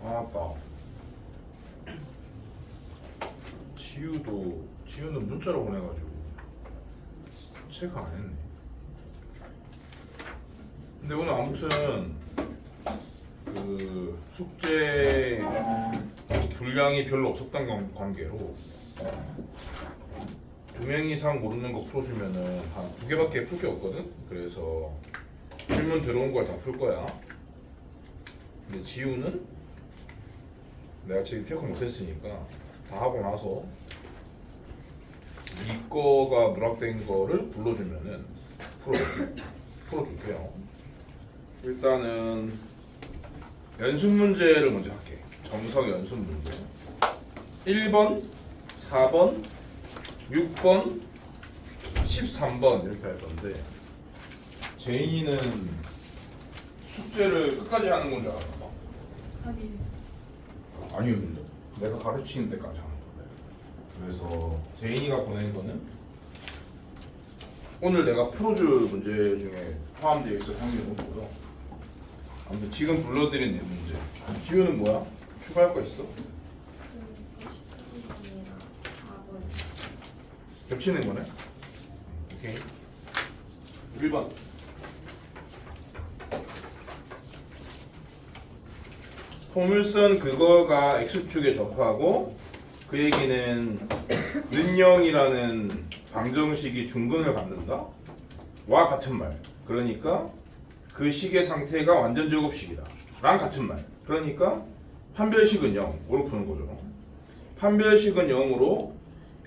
아따. 지우는 문자로 보내가지고 체크 안 했네. 근데 오늘 아무튼 그 숙제 분량이 별로 없었던 관계로 2명 이상 모르는 거 풀어주면은 한 2개밖에 풀 게 없거든. 그래서 질문 들어온 걸 다 풀 거야. 근데 지우는 내가 지금 기억 못했으니까 다 하고 나서 네 거가 누락된 거를 불러주면은 풀어줄게요. 일단은 연습 문제를 먼저 할게. 정석 연습 문제 1번, 4번, 6번, 13번 이렇게 할 건데 제인이는 숙제를 끝까지 하는 건 줄 알았나 봐. 아니었는데 내가 가르치는 데까지 하는 건데. 그래서 제인이가 보낸 거는 오늘 내가 풀어줄 문제 중에 포함되어 있을 확률은 높고요. 아무튼 지금 불러드린 네 문제. 지우는 뭐야? 추가할 거 있어? 겹치는 거네? 오케이. 1번. 포물선 그거가 X축에 접하고 그 얘기는 는영이라는 방정식이 중근을 갖는다? 와 같은 말. 그러니까 그 식의 상태가 완전 제곱식이다 랑 같은 말. 그러니까 판별식은 0으로 푸는 거죠. 판별식은 0으로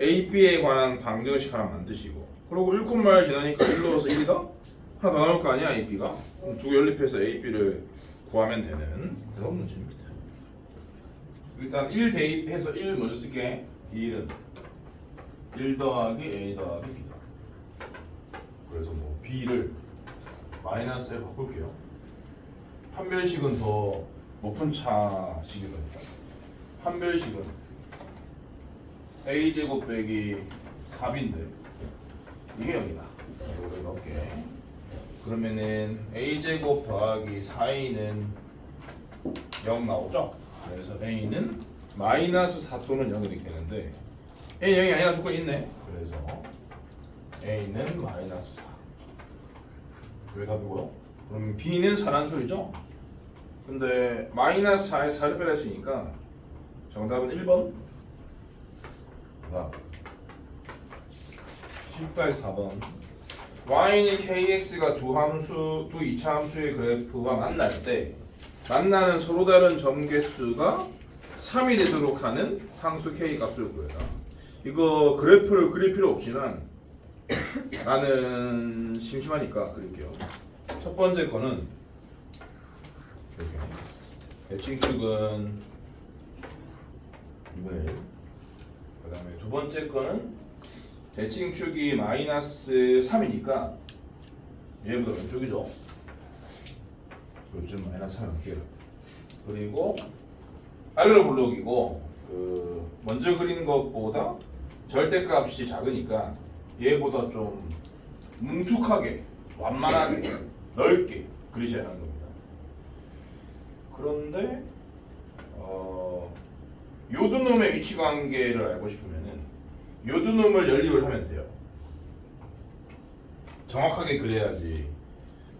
A, B에 관한 방정식 하나 만드시고 그리고 1콤마를 지나니까 1 넣어서 1이다? 하나 더 나올 거 아니야 A, B가? 그럼 두 개 연립해서 A, B를 구하면 되는 그런 문제입니다. 일단 1 대입해서 1 먼저 쓸게. 1은 1 더하기 A 더하기 B다. 그래서 뭐 B를 마이너스에 바꿀게요. 판별식은 더 높은 차식이거든요. 판별식은 A제곱 빼기 4B인데 이게 0이다. 이거를 넣을게. 그러면은 A제곱 더하기 4A는 0 나오죠? 그래서 A는 마이너스 4 또는 0 이렇게 되는데 A 0이 아니라 조건 있네. 그래서 A는 마이너스 4. 왜 답이고요? 그럼 B는 4란 소리죠? 근데 마이너스 4에 4를 빼냈으니까 정답은 1번. 그다음 10까지 4번. y는 kx가 두 이차 함수의 그래프와 만날 때 만나는 서로 다른 점 개수가 3이 되도록 하는 상수 k 값을 구해라. 이거 그래프를 그릴 필요 없지만 나는 심심하니까 그릴게요. 첫 번째 거는 이렇게 대칭축은 2분의 1. 그 다음에 두 번째 거는 대칭축이 마이너스 3이니까 얘보다 왼쪽이죠. 요즘 마이너스 3 할게요. 그리고 알로 블록이고 그 먼저 그리는 것보다 절대값이 작으니까 얘보다 좀 뭉툭하게 완만하게 넓게 그리셔야 하는 겁니다. 그런데 요두놈의 위치 관계를 알고 싶으면은 요두놈을 연립을 하면 돼요. 정확하게 그래야지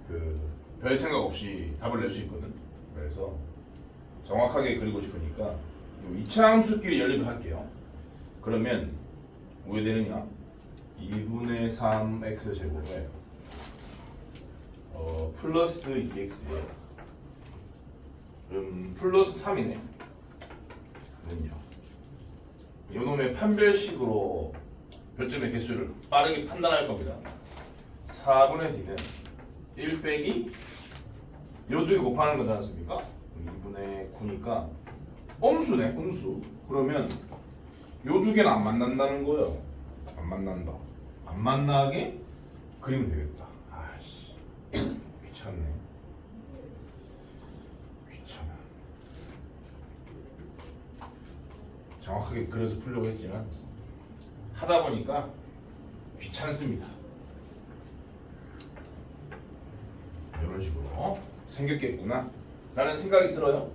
그 별 생각 없이 답을 낼 수 있거든. 그래서 정확하게 그리고 싶으니까 요 이차함수끼리 연립을 할게요. 그러면 뭐가 되느냐? 2분의 3x 제곱에 플러스 2x에 플러스 3이네. 는요. 요놈의 판별식으로 별점의 개수를 빠르게 판단할 겁니다. 4분의 d는 1 빼기 요 두 개 곱하는 거지 않습니까? 2분의 9니까 음수네, 음수. 그러면 요 두 개는 안 만난다는 거예요. 안 만난다. 안 만나게 그리면 되겠다. 아씨, 귀찮네. 귀찮아. 정확하게 그려서 풀려고 했지만 하다 보니까 귀찮습니다. 이런 식으로 생겼겠구나. 라는 생각이 들어요.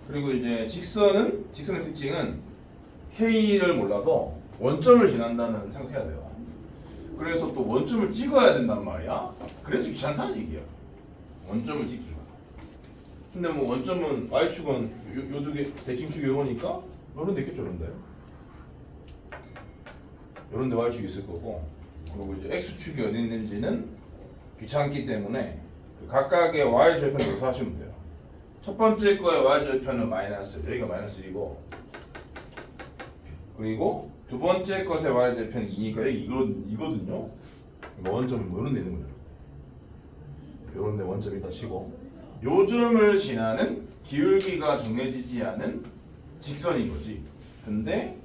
그리고 이제 직선의 특징은 K를 몰라도 원점을 지난다는 생각해야 돼요. 그래서 또 원점을 찍어야 된단 말이야. 그래서 귀찮다는 얘기야. 원점을 찍기가. 근데 뭐 원점은 Y축은 요 두 개 대칭축이 요러니까 요런 데 있겠죠, 요런데. 요런 데 Y축이 있을 거고, 그리고 이제 X축이 어디 있는지는 귀찮기 때문에 그 각각의 Y절편을 요소하시면 돼요. 첫 번째 거의 Y절편은 마이너스, 여기가 마이너스 1이고, 그리고 두 번째 것의 Y절편이 2니까 이거든요. 원점이 뭐 이런 데 있는 거죠. 요런 데 원점이 다 치고, 요점을 지나는 기울기가 정해지지 않은 직선인 거지. 근데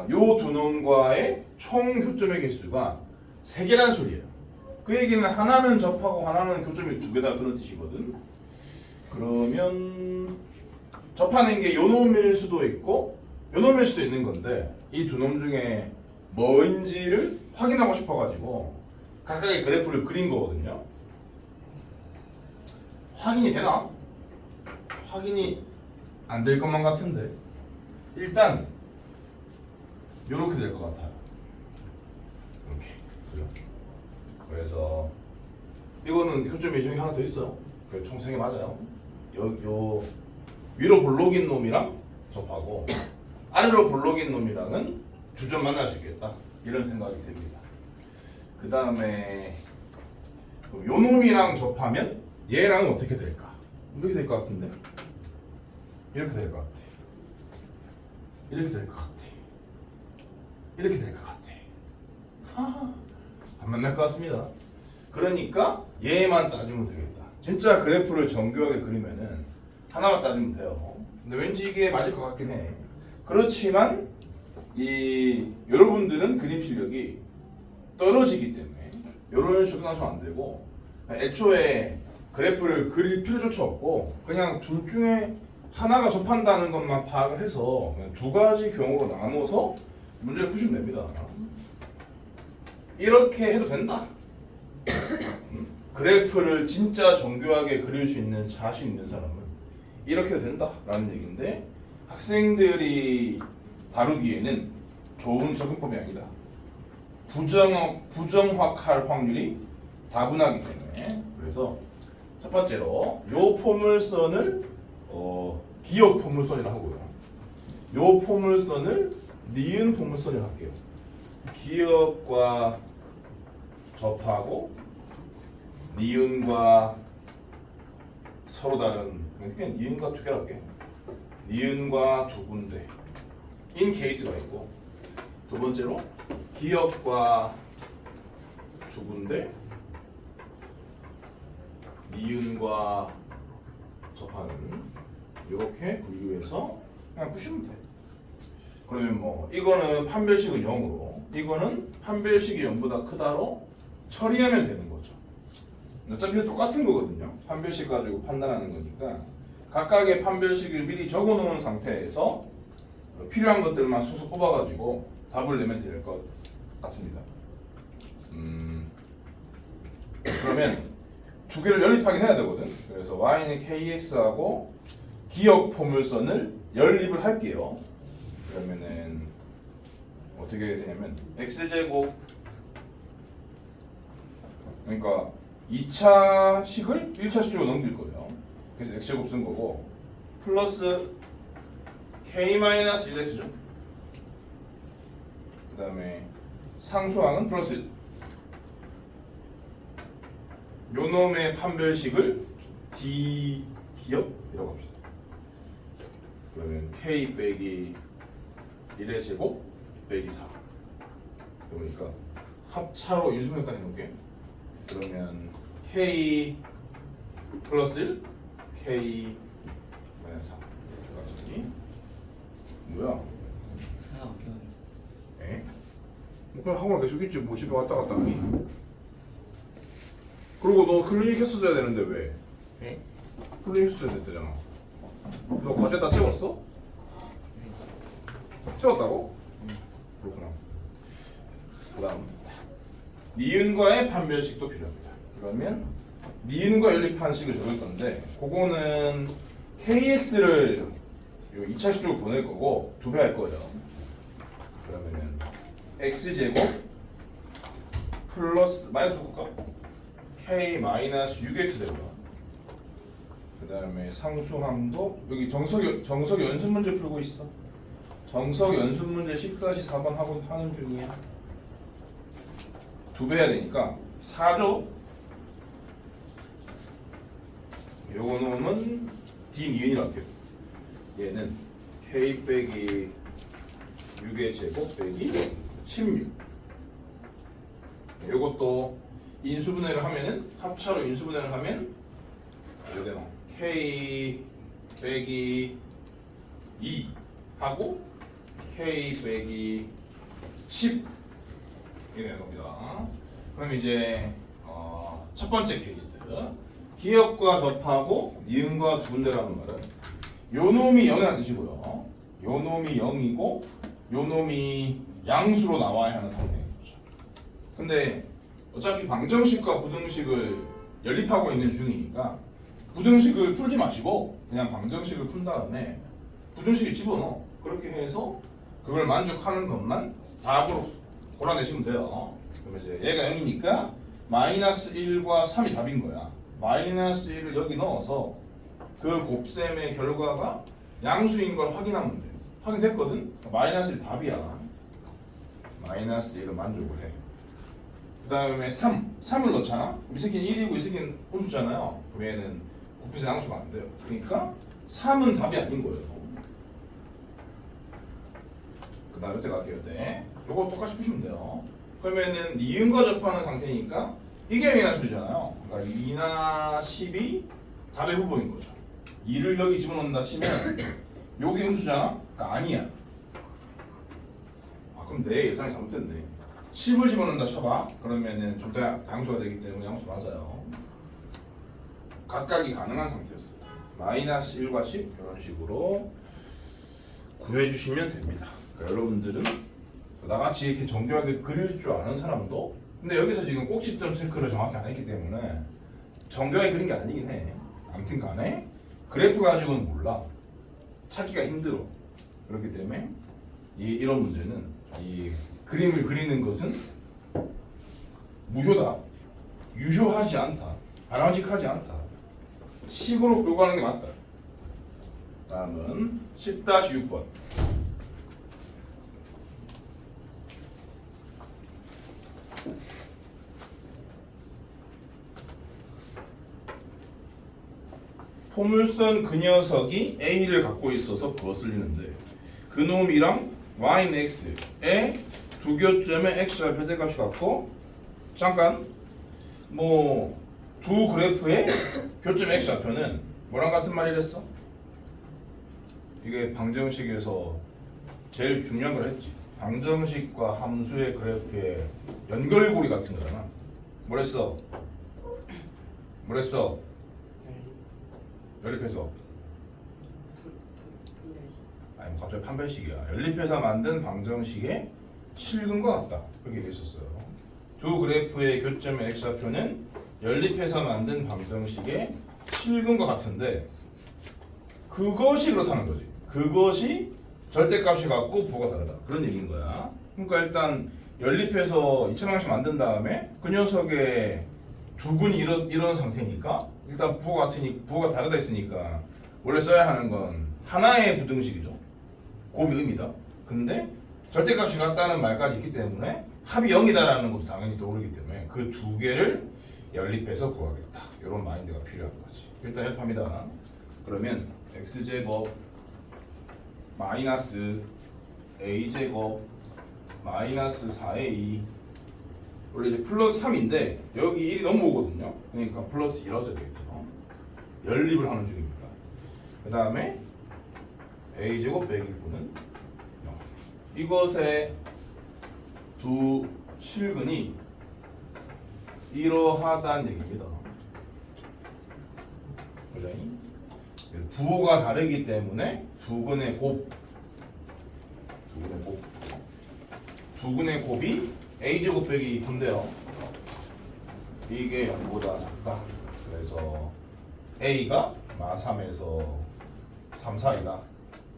요 두 놈과의 총 교점의 개수가 3개란 소리예요. 그 얘기는 하나는 접하고 하나는 교점이 2개다 그런 뜻이거든. 그러면 접하는 게 요 놈일 수도 있고 요 놈일 수도 있는 건데, 이 두 놈 중에 뭐인지를 확인하고 싶어가지고 각각의 그래프를 그린 거거든요. 확인이 되나? 확인이 안 될 것만 같은데, 일단 요렇게 될 것 같아요. 이렇게. 그래서 이거는 교점 예정이 하나 더 있어요. 그 총 3개 맞아요. 요 위로 볼록인 놈이랑 접하고 아래로 볼록인 놈이랑은 2점 만날 수 있겠다, 이런 생각이 듭니다. 그 다음에 요 놈이랑 접하면 얘랑은 어떻게 될까? 이렇게 될 것 같은데, 이렇게 될 것 같아. 이렇게 될 것 같아. 이렇게 될 것 같아. 안 만날 것 같습니다. 그러니까 얘만 따지면 되겠다. 진짜 그래프를 정교하게 그리면은 하나만 따지면 돼요. 근데 왠지 이게 맞을 것 같긴 해. 그렇지만 여러분들은 그림 실력이 떨어지기 때문에 이런 식으로 하시면 안 되고, 애초에 그래프를 그릴 필요조차 없고 그냥 둘 중에 하나가 접한다는 것만 파악을 해서 그냥 2가지 경우로 나눠서 문제를 푸시면 됩니다. 이렇게 해도 된다. 그래프를 진짜 정교하게 그릴 수 있는 자신 있는 사람은 이렇게 해도 된다라는 얘기인데, 학생들이 다루기에는 좋은 접근법이 아니다. 부정확할 확률이 다분하기 때문에. 그래서 첫 번째로 요 포물선을 기역 포물선이라고 하고요. 요 포물선을 니은 포물선이라고 할게요. 기역과 접하고 니은과 서로 다른, 그냥 니은과 2개로 할게요. 니은과 2군데 인 케이스가 있고, 두 번째로 기역과 2군데 니은과 접하는, 이렇게 분류해서 그냥 푸시면 돼. 그러면 뭐 이거는 판별식은 0으로, 이거는 판별식이 0보다 크다로 처리하면 되는 거죠. 어차피 똑같은 거거든요. 판별식 가지고 판단하는 거니까 각각의 판별식을 미리 적어 놓은 상태에서 필요한 것들만 소소 뽑아가지고 답을 내면 될 것 같습니다. 그러면 2개를 연립하긴 해야 되거든. 그래서 y는 kx하고 기역 포물선을 연립을 할게요. 그러면은 어떻게 되냐면 x제곱, 그러니까 2차 식을 1차 식으로 넘길 거예요. 그래서 x제곱 쓴 거고, 플러스 k-1x죠. 그 다음에 상수항은 플러스 1. 요 놈의 판별식을 d 기역이라고 합시다. 그러면 k 빼기 1의 제곱 빼기 4. 그러니까 합차로 인수분해까지 해놓을게. 그러면 k 플러스 1, k 마이너스 4. 이렇게 뭐야? 에? 뭐 그냥 학원 계속 있지, 뭐 집에 왔다 갔다 하니? 그리고 너 클리닉 했었어야 되는데 왜? 네? 클리닉 했었어야 됐잖아. 너 과제 다 채웠어? 채웠다고? 그렇구나. 그 다음 니은과의 판별식도 필요합니다. 그러면 니은과 연립한 식을 적을 건데 그거는 KX를 요 2차식 쪽으로 보낼 거고 2배 할 거예요. 그러면은 X제곱 플러스 마이너스 볼까? K 마이너스 6X 되고요. 그 다음에 상수함도 여기 정석 연습 문제 풀고 있어. 정석 연습 문제 10-4번 하고 하는 중이야. 2배 해야 되니까 4죠. 요거 놈은 D 니은이라고 할게요. 얘는 K 빼기 6의 제곱 빼기 16. 요것도 인수분해를 하면은 합차로 인수분해를 하면 요게 뭐 K 빼기 2 하고 K 빼기 10 이렇게 되는 겁니다. 그럼 이제 첫 번째 케이스 기역과 접하고 니은과 두 군데라는 말은 요 놈이 0이라는 뜻이고요. 요 놈이 0이고 요 놈이 양수로 나와야 하는 상태인 거죠. 근데 어차피 방정식과 부등식을 연립하고 있는 중이니까 부등식을 풀지 마시고 그냥 방정식을 푼 다음에 부등식에 집어넣어. 그렇게 해서 그걸 만족하는 것만 답으로 골라내시면 돼요. 그러면 이제 얘가 0이니까 마이너스 1과 3이 답인 거야. 마이너스 1을 여기 넣어서 그 곱셈의 결과가 양수인 걸 확인하면 돼. 확인됐거든? 마이너스 1 답이야. 마이너스 1을 만족을 해. 그 다음에 3을 넣잖아? 이 새끼는 1이고 이 새끼는 음수잖아요. 그럼 얘는 곱해서 양수가 안 돼요. 그러니까 3은 답이 아닌 거예요. 그 다음에 어떻게 갈게요? 네. 요거 똑같이 푸시면 돼요. 그러면은 니은과 접하는 상태니까 이게 0이나 소리잖아요. 그러니까 2나 10이 답의 후보인 거죠. 2를 여기 집어넣는다 치면 여기 음수잖아? 그러니까 아니야. 아 그럼 내 예상이 잘못됐네. 10을 집어넣는다 쳐봐. 그러면은 둘 다 양수가 되기 때문에 양수 맞아요. 각각이 가능한 상태였어. 마이너스 1과 10 이런 식으로 구해주시면 됩니다. 그러니까 여러분들은 나같이 이렇게 정교하게 그릴 줄 아는 사람도 근데 여기서 지금 꼭지점 체크를 정확히 안 했기 때문에 정교하게 그린 게 아니긴 해. 아무튼 간에 그래프 가지고는 몰라. 찾기가 힘들어. 그렇기 때문에 이런 문제는 이 그림을 그리는 것은 무효다. 유효하지 않다. 바람직하지 않다. 식으로 끌고 가는 게 맞다. 다음은 10-6번. 포물선 그 녀석이 A를 갖고 있어서 거슬리는데 그놈이랑 Y는 X에 두 교점의 X와 표대값이 같고 잠깐 뭐 두 그래프의 교점 X좌표는 뭐랑 같은 말이랬어? 이게 방정식에서 제일 중요한 걸 했지. 방정식과 함수의 그래프의 연결고리 같은 거잖아. 뭐랬어? 연립해서 아니 갑자기 판별식이야. 연립해서 만든 방정식의 실근과 같다. 그렇게 얘기했었어요. 두 그래프의 교점의 X좌표는 연립해서 만든 방정식의 실근과 같은데 그것이 그렇다는 거지. 그것이 절대값이 같고 부호가 다르다. 그런 얘기인 거야. 그러니까 일단 연립해서 2차방식 만든 다음에 그 녀석의 두근이 이런 상태니까 일단 부호가 다르다 했으니까 원래 써야 하는 건 하나의 부등식이죠. 곱이 의미다. 근데 절대값이 같다는 말까지 있기 때문에 합이 0이다라는 것도 당연히 떠오르기 때문에 그 두 개를 연립해서 구하겠다. 이런 마인드가 필요한 거지. 일단 연립합니다. 그러면 x제곱 마이너스 a제곱 마이너스 4a 원래 이제 플러스 3인데 여기 1이 넘어오거든요. 그러니까 플러스 2라고 써야 되겠죠. 연립을 하는 중입니다. 그 다음에 a제곱 빼기 9는 0. 이것의 두 실근이 이러하다는 얘기입니다. 보자니? 부호가 다르기 때문에 두근의 곱이 a제곱 빼기 9인데요. 이게 0보다 작다. 있어서 A가 3에서 3 사이다.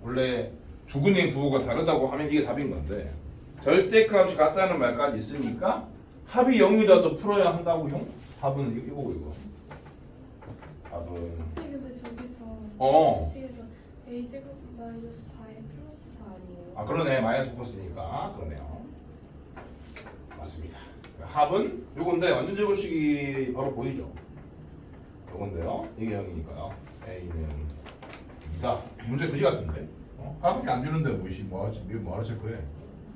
원래 두근의 부호가 다르다고 하면 이게 답인 건데 절대값이 같다는 말까지 있으니까 합이 0이라도 풀어야 한다고 형? 답은 이거 이거. 답은 근데 저기서 식에서 a 제곱 마이너스 4에 플러스 4 아니에요? 아 그러네. 마이너스 바꿨으니까 그러네요. 맞습니다. 합은 요건데 완전 제곱식이 바로 보이죠? 요건데요. 이게 0이니까요. A는 2다. 문제 그지 같은데? 하나밖에 안 주는데 뭐하러 체크해?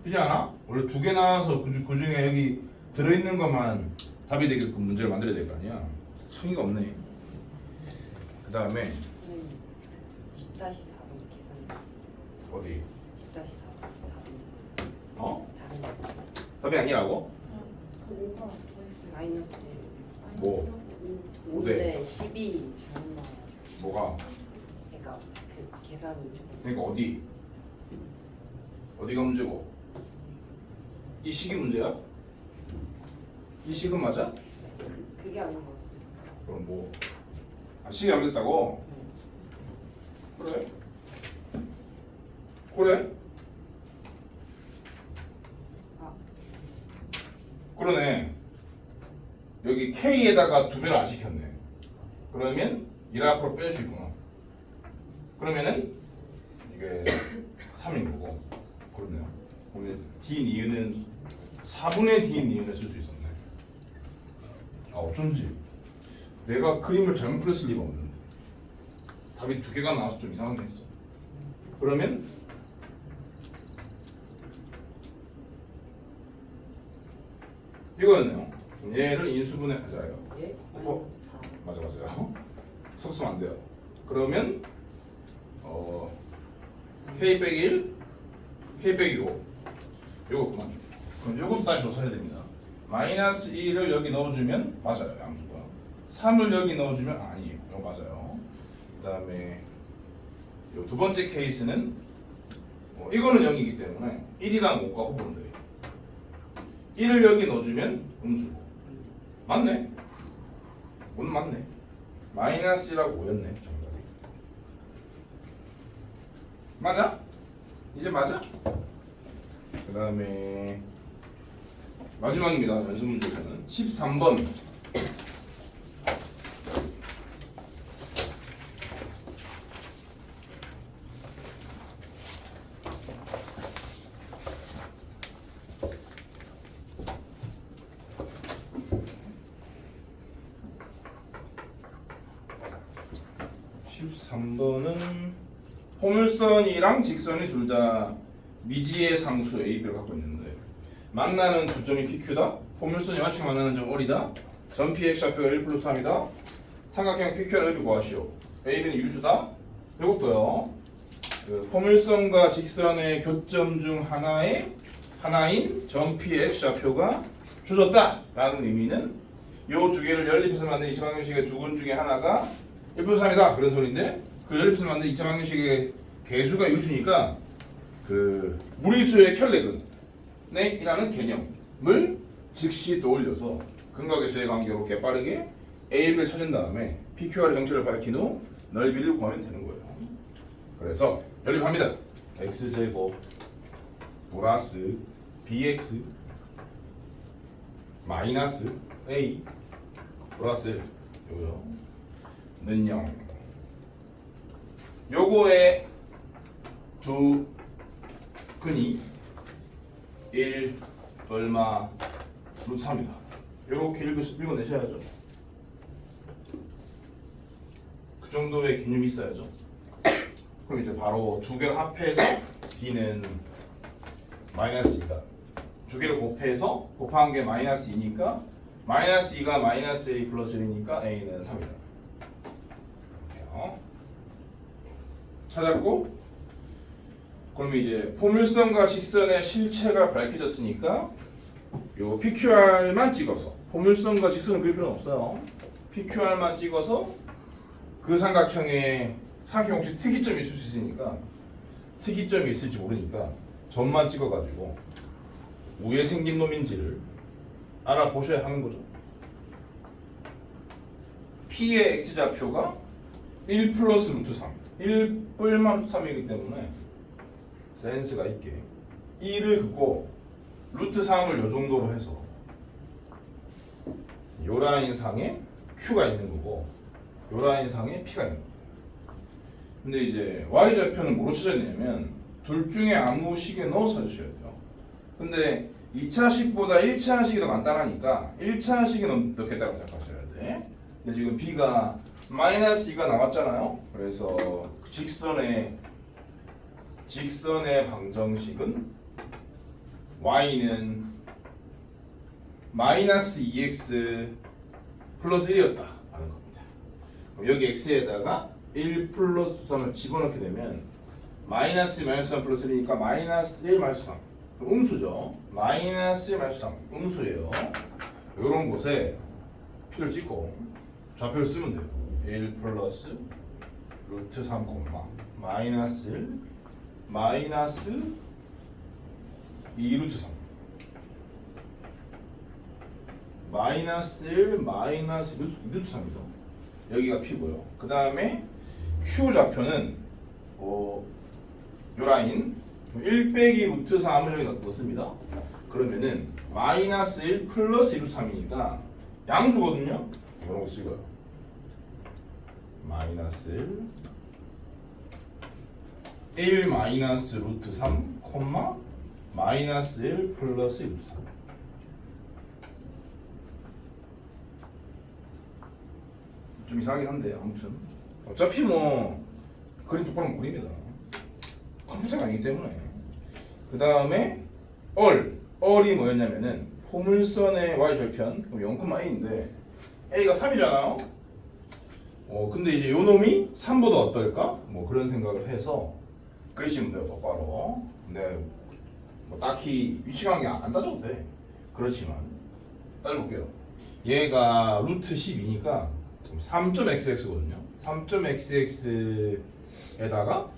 그지 않아? 원래 2개 나와서 그 중에 여기 들어있는 것만 답이 되게끔 문제를 만들어야 될 거 아니야? 성의가 없네. 그 다음에 10-4번 계산. 어디? 10-4번 답은 어? 다른 답이 아니라고? 그 5가 더 있어요. 마이너스 뭐? 5대 12 잘못 나와요. 뭐가? 그러니까 그 계산이 조금 그러니까 어디? 어디가 문제고? 이 식이 문제야? 이 식은 맞아? 그게 아닌 것 같습니다. 그럼 뭐? 아, 식이 잘못됐다고? 그래? 그래? 아, 그러네. 여기 K에다가 2배를 안 시켰네. 그러면 1 앞으로 뺄 수 있구나. 그러면은 이게 3인 거고. 그렇네요. 그러면 D-니은은 4분의 D-니은을 쓸 수 있었네. 아 어쩐지 내가 그림을 잘못 그렸을 리가 없는데 답이 2개가 나와서 좀 이상하게 했어. 그러면 이거였네요. 얘를 인수분해 하자요. 예? 마이너스 4. 맞아요. 섞으면 안 돼요. 그러면 K 빼기 1, K 빼기 5 요거구나. 그럼 요것도 다시 조사해야 됩니다. 마이너스 1을 여기 넣어주면 맞아요. 양수가 3을 여기 넣어주면 아니에요. 이거 맞아요. 그 다음에 요 두 번째 케이스는 이거는 0이기 때문에 1이랑 5가 호분돼요. 1을 여기 넣어주면 음수고 맞네. 5는 맞네. 마이너스라고 5였네. 정답이. 맞아? 이제 맞아? 그 다음에 마지막입니다. 연습 문제에서는 13번. (13번은) 포물선이랑 직선이 둘 다 미지의 상수 AB를 갖고 있는데 만나는 두 점이 PQ다. 포물선이 맞추게 만나는 점 O이다. 점 PX좌표가 1 플러스 3이다. 삼각형 PQ를 여기 구하시오. AB는 유수다. 이것도요. 그 포물선과 직선의 교점 중 하나인 점 PX좌표가 주어졌다라는 의미는 요 두 개를 연립해서 만든 이차방정식의 두 근 중에 하나가 1 플러스 3이다. 그런 소리인데 그 연립해서 만든 이차방정식의 개수가 유수니까 그 무리수의 켤레근이라는 개념을 즉시 떠올려서 근과 개수의 관계로 개빠르게 A를 찾은 다음에 PQR의 정체를 밝힌 후 넓이를 구하면 되는 거예요. 그래서 연립합니다. x제곱 플러스 bx 마이너스 a 플러스 요거요 는 0. 요거의 두 근이 1 얼마 루트 3이다. 이렇게 읽어내셔야죠. 그 정도의 개념이 있어야죠. 그럼 이제 바로 두 개를 합해서 b는 마이너스 2다. 두 개를 곱해서 곱한 게 마이너스 2니까 마이너스 2가 마이너스 a 플러스 1이니까 a는 3이다. 이렇게요. 찾았고 그러면 이제 포물선과 직선의 실체가 밝혀졌으니까 요 PQR만 찍어서 포물선과 직선은 그릴 필요는 없어요. PQR만 찍어서 그 삼각형에 삼각형 혹시 특이점이 있을 수 있으니까 특이점이 있을지 모르니까 점만 찍어가지고 왜 생긴 놈인지를 알아보셔야 하는 거죠. P의 X좌표가 1 플러스 루트 3 1뿔만 루트 3이기 때문에 센스가 있게 1을 긋고 루트 3을 요 정도로 해서 요 라인 상에 Q가 있는 거고 요 라인 상에 P가 있는 거고. 근데 이제 Y좌표는 뭐로 찾아내냐면 둘 중에 아무 식에 넣어 찾으셔야 돼요. 근데 2차 식보다 1차 식이 더 간단하니까 1차 식에 넣겠다고 생각하셔야 돼. 근데 지금 B가 마이너스 2가 나왔잖아요. 그래서 직선의 방정식은 Y는 마이너스 2x 플러스 1이었다 라는 겁니다. 그럼 여기 x에다가 1 플러스 3을 집어넣게 되면 마이너스 3 플러스 1이니까 마이너스 1 마이너스 3 음수죠. 마이너스 1 마이너스 3 음수예요. 이런 곳에 P를 찍고 좌표를 쓰면 돼요. 1 플러스 루트 3 콤마 마이너스 1 마이너스 2 루트 3 마이너스 1 마이너스 2 루트 3이죠. 여기가 P고요. 그 다음에 Q 좌표는 요 라인 1 빼기 루트 3을 여기 넣습니다. 그러면은 마이너스 1 플러스 2 루트 3이니까 양수거든요. 이런 거 찍어요. 마이너스 1 마이너스 루트 3 콤마 마이너스 1 플러스 2 루트 3 좀 이상하긴 한데 아무튼 어차피 뭐 그림 똑바로 못 그립니다. 컴퓨터가 아니기 때문에. 그 다음에 얼이 뭐였냐면은 포물선의 y절편 그럼 0,a인데 a가 3이잖아요. 근데 이제 요 놈이 3보다 어떨까? 뭐 그런 생각을 해서 그리시면 돼요 똑바로. 근데 뭐 딱히 위치관계 안 따져도 돼. 그렇지만 따져볼게요. 얘가 루트 12니까 3.xx거든요. 3.xx에다가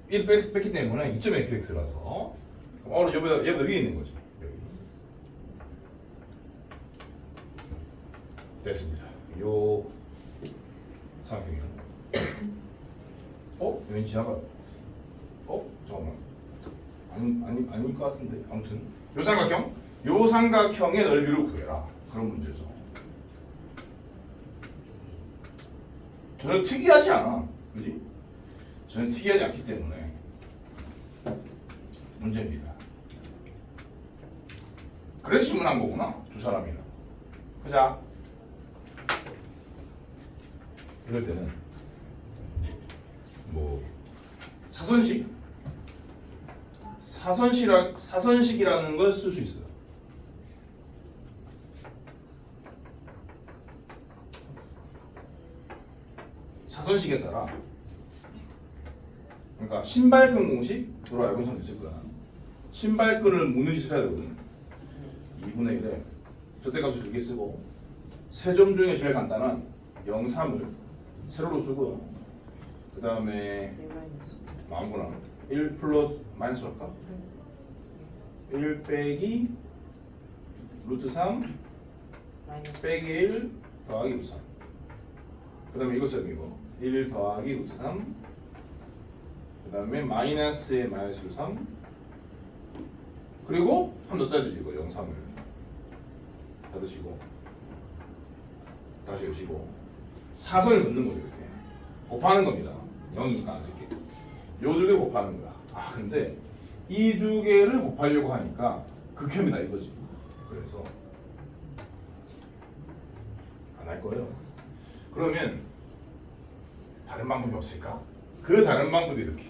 1 뺐기 때문에 2.xx라서 얘보다 위에 있는 거지. 여기. 됐습니다. 요 삼각형이요. 여기 지나가. 잠깐만. 아닐 것 같은데. 아무튼 요 삼각형의 넓이를 구해라. 그런 문제죠. 전혀 특이하지 않아. 그지? 전혀 특이하지 않기 때문에 문제입니다. 그래서 질문한 거구나. 두 사람이나. 그자? 이럴 때는 뭐 사선식이라는 걸 쓸 수 있어요. 사선식에 따라 그러니까 신발끈 공식으로 알고 있는 사람도 있을 거야. 신발끈을 묶는 짓을 해야 되거든. 2분의 1에 절대값을 2개 쓰고 세 점 중에 제일 간단한 0, 3을 세로로 쓰고 그 다음에 아무거나 1 플러스 마이너스 할까? 1 빼기 루트 3 빼기 1 더하기 루트 3 그 다음에 이거 써요. 이거 1 더하기 루트 3 그 다음에 마이너스에 마이너스 루트 3 그리고 한 더 써야 되죠. 이거 0, 3을 닫으시고 다시 여시고 사선을 긋는 거죠. 이렇게 곱하는 겁니다. 0이니까 안 쓸게. 요 두 개 곱하는 거야. 근데 이 두 개를 곱하려고 하니까 극혐이다 이거지. 그래서 안 할 거예요. 그러면 다른 방법이 없을까? 그 다른 방법이 이렇게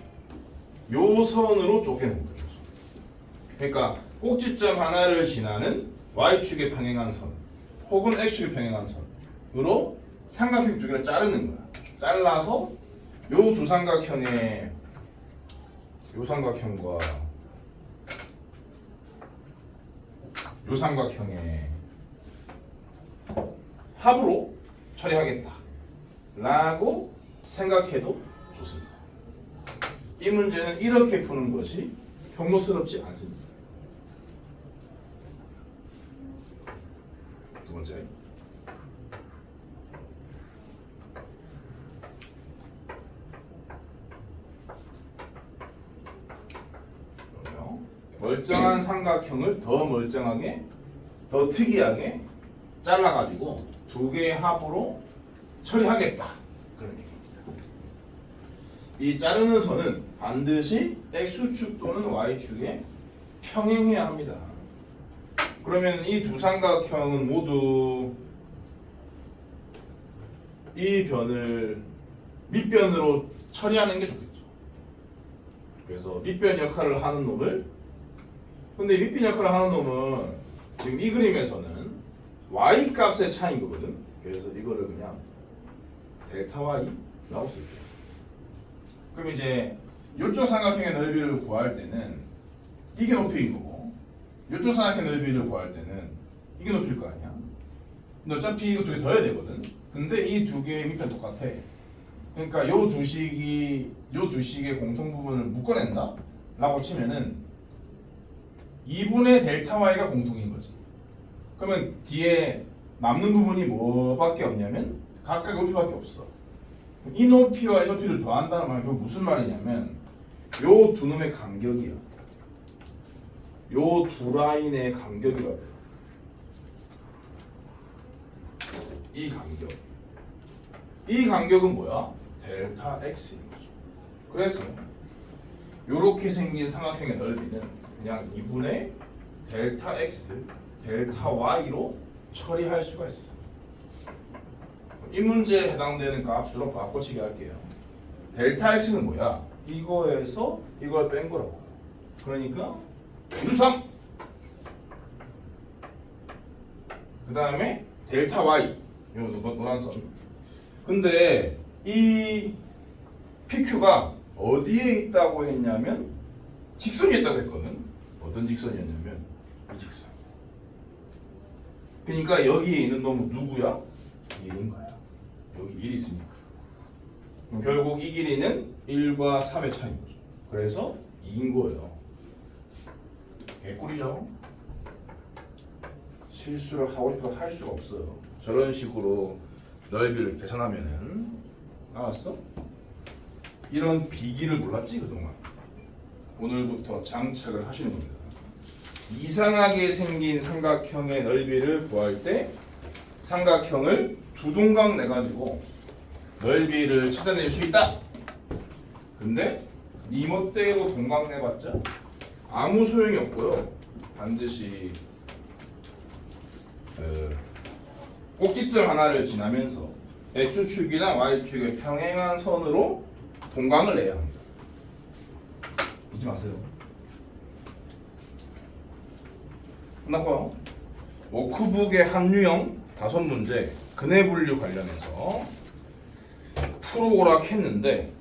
요 선으로 좁혀내는 거예요. 그러니까 꼭지점 하나를 지나는 y축에 평행한 선 혹은 x축에 평행한 선으로 삼각형 두 개를 자르는 거야. 잘라서 요 두 삼각형의 요 삼각형과 요 삼각형의 합으로 처리하겠다 라고 생각해도 좋습니다. 이 문제는 이렇게 푸는 것이 혐오스럽지 않습니다. 두 번째 멀쩡한 삼각형을 더 멀쩡하게, 더 특이하게 잘라가지고 두 개의 합으로 처리하겠다. 그런 얘기입니다. 이 자르는 선은 반드시 x축 또는 y축에 평행해야 합니다. 그러면 이 두 삼각형은 모두 이 변을 밑변으로 처리하는 게 좋겠죠. 그래서 밑변 역할을 하는 놈을, 근데 이 밑변 역할을 하는 놈은 지금 이 그림에서는 y 값의 차이인 거거든. 그래서 이거를 그냥 델타 y라고 쓸게요. 그럼 이제 이쪽 삼각형의 넓이를 구할 때는 이게 높이인 거고, 이쪽 삼각형의 넓이를 구할 때는 이게 높이일 거 아니야. 근데 어차피 이거 두 개 더해야 되거든. 근데 이 두 개의 밑변 똑같아. 그러니까 요 두 식의 공통 부분을 묶어낸다 라고 치면은 2분의 델타 y가 공통인 거지. 그러면 뒤에 남는 부분이 뭐밖에 없냐면 각각의 높이밖에 없어. 이 높이와 이 높이를 더한다는 말은 그건 무슨 말이냐면 요 두 놈의 간격이야. 요 두 라인의 간격이라고. 이 간격. 이 간격은 뭐야? 델타 x인 거죠. 그래서 요렇게 생긴 삼각형의 넓이는 그냥 2분의 델타 x, 델타 y로 처리할 수가 있어. 이 문제에 해당되는 값으로 바꿔치기 할게요. 델타 x는 뭐야? 이거에서 이걸 뺀 거라고. 그러니까 3. 그 다음에 델타 y, 요 노란 선. 근데 이 PQ가 어디에 있다고 했냐면 직선이 있다고 했거든. 어떤 직선이었냐면 이 직선. 그러니까 여기에 있는 놈은 누구야? 1인 거야. 여기 1이 있으니까. 그럼 결국 이 길이는 1과 3의 차이인 거죠. 그래서 2인 거예요. 개꿀이죠. 실수를 하고 싶어도 할 수가 없어요. 저런 식으로 넓이를 계산하면은 나왔어? 이런 비기를 몰랐지 그동안. 오늘부터 장착을 하시는 겁니다. 이상하게 생긴 삼각형의 넓이를 구할 때 삼각형을 두 동강 내가지고 넓이를 찾아낼 수 있다. 근데 니 멋대로 동강 내봤자 아무 소용이 없고요. 반드시 꼭지점 하나를 지나면서 x축이나 y축의 평행한 선으로 동강을 내야 합니다. 잊지 마세요. 끝났고요. 워크북의 합류형 5문제 근해 분류 관련해서 풀어오락 했는데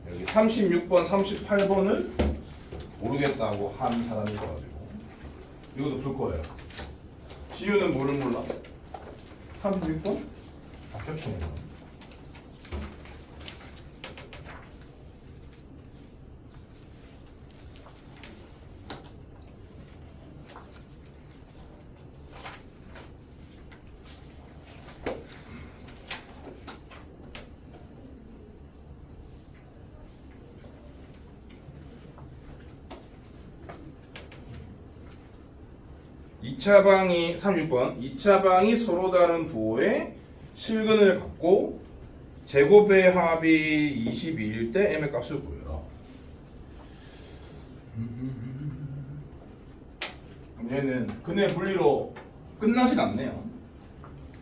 여기 36번, 38번을 모르겠다고 한 사람이 있어가지고 이것도 풀 거예요. 지우는 뭐를 몰라? 36번? 다 겹치네요. (2차 방이) 36번 2차 방이 서로 다른 부호의 실근을 갖고 제곱의 합이 22일 때 m의 값을 구해라. 그럼 얘는 근해 분리로 끝나진 않네요.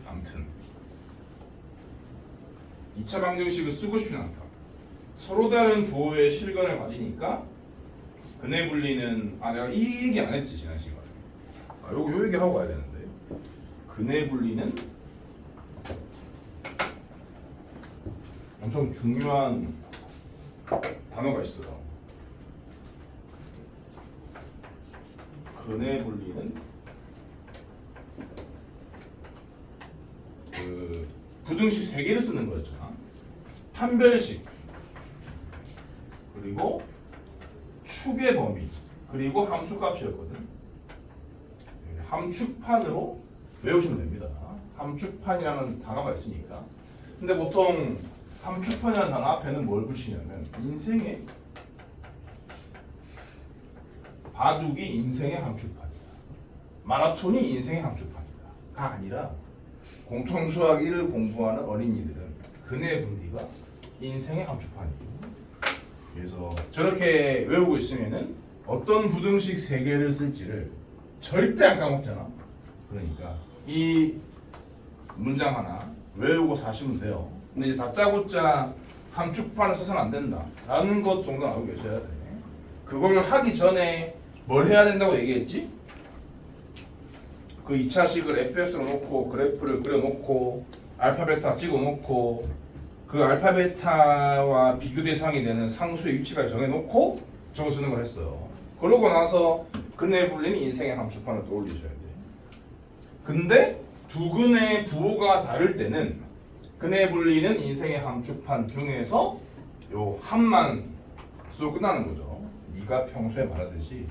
아무튼 2차 방정식을 쓰고 싶진 않다. 서로 다른 부호의 실근을 가지니까 근해 분리는 내가 이 얘기 안 했지 지난 시간에. 요 얘기 하고 가야 되는데 근해 분리는 엄청 중요한 단어가 있어요. 근해 분리는 그 부등식 3개를 쓰는 거였잖아. 판별식 그리고 축의 범위 그리고 함수값이었거든. 함축판으로 외우시면 됩니다. 함축판이라는 단어가 있으니까. 근데 보통 함축판이라는 단어 앞에는 뭘 붙이냐면 인생의 바둑이 인생의 함축판이다. 마라톤이 인생의 함축판이다. 가 아니라 공통수학 1을 공부하는 어린이들은 근해 분리가 인생의 함축판이에요. 그래서 저렇게 외우고 있으면은 어떤 부등식 세 개를 쓸지를 절대 안 까먹잖아. 그러니까 이 문장 하나 외우고 사시면 돼요. 근데 이제 다짜고짜 함축판을 써서는 안 된다 라는 것 정도는 알고 계셔야 돼. 그걸 하기 전에 뭘 해야 된다고 얘기했지? 그 2차식을 FS로 놓고 그래프를 그려놓고 알파 베타 찍어놓고 그 알파 베타와 비교 대상이 되는 상수의 위치까지 정해놓고 적어 쓰는 걸 했어요. 그러고 나서 근해 분리는 인생의 함축판을 떠올리셔야 돼. 근데 두 근의 부호가 다를 때는 근해 분리는 인생의 함축판 중에서 요 함만 쓰고 끝나는 거죠. 네가 평소에 말하듯이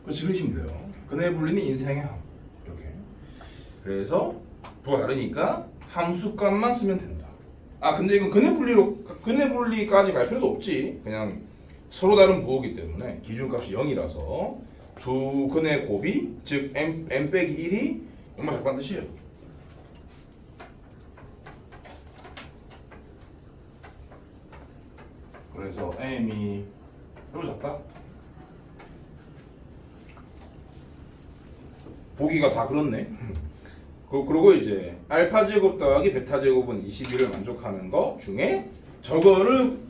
그렇지 그러시면 돼요. 근해 분리는 인생의 함 이렇게. 그래서 부호가 다르니까 함수값만 쓰면 된다. 아 근데 이건 근해 분리까지 갈 필요도 없지. 그냥 서로 다른 부호이기 때문에 기준값이 0이라서 두 근의 곱이 즉 m 빼기 1이 얼마 작다는 뜻이에요. 그래서 m이 얼마 작다? 보기가 다 그렇네. 그리고 이제 알파 제곱 더하기 베타 제곱은 21을 만족하는 거 중에 저거만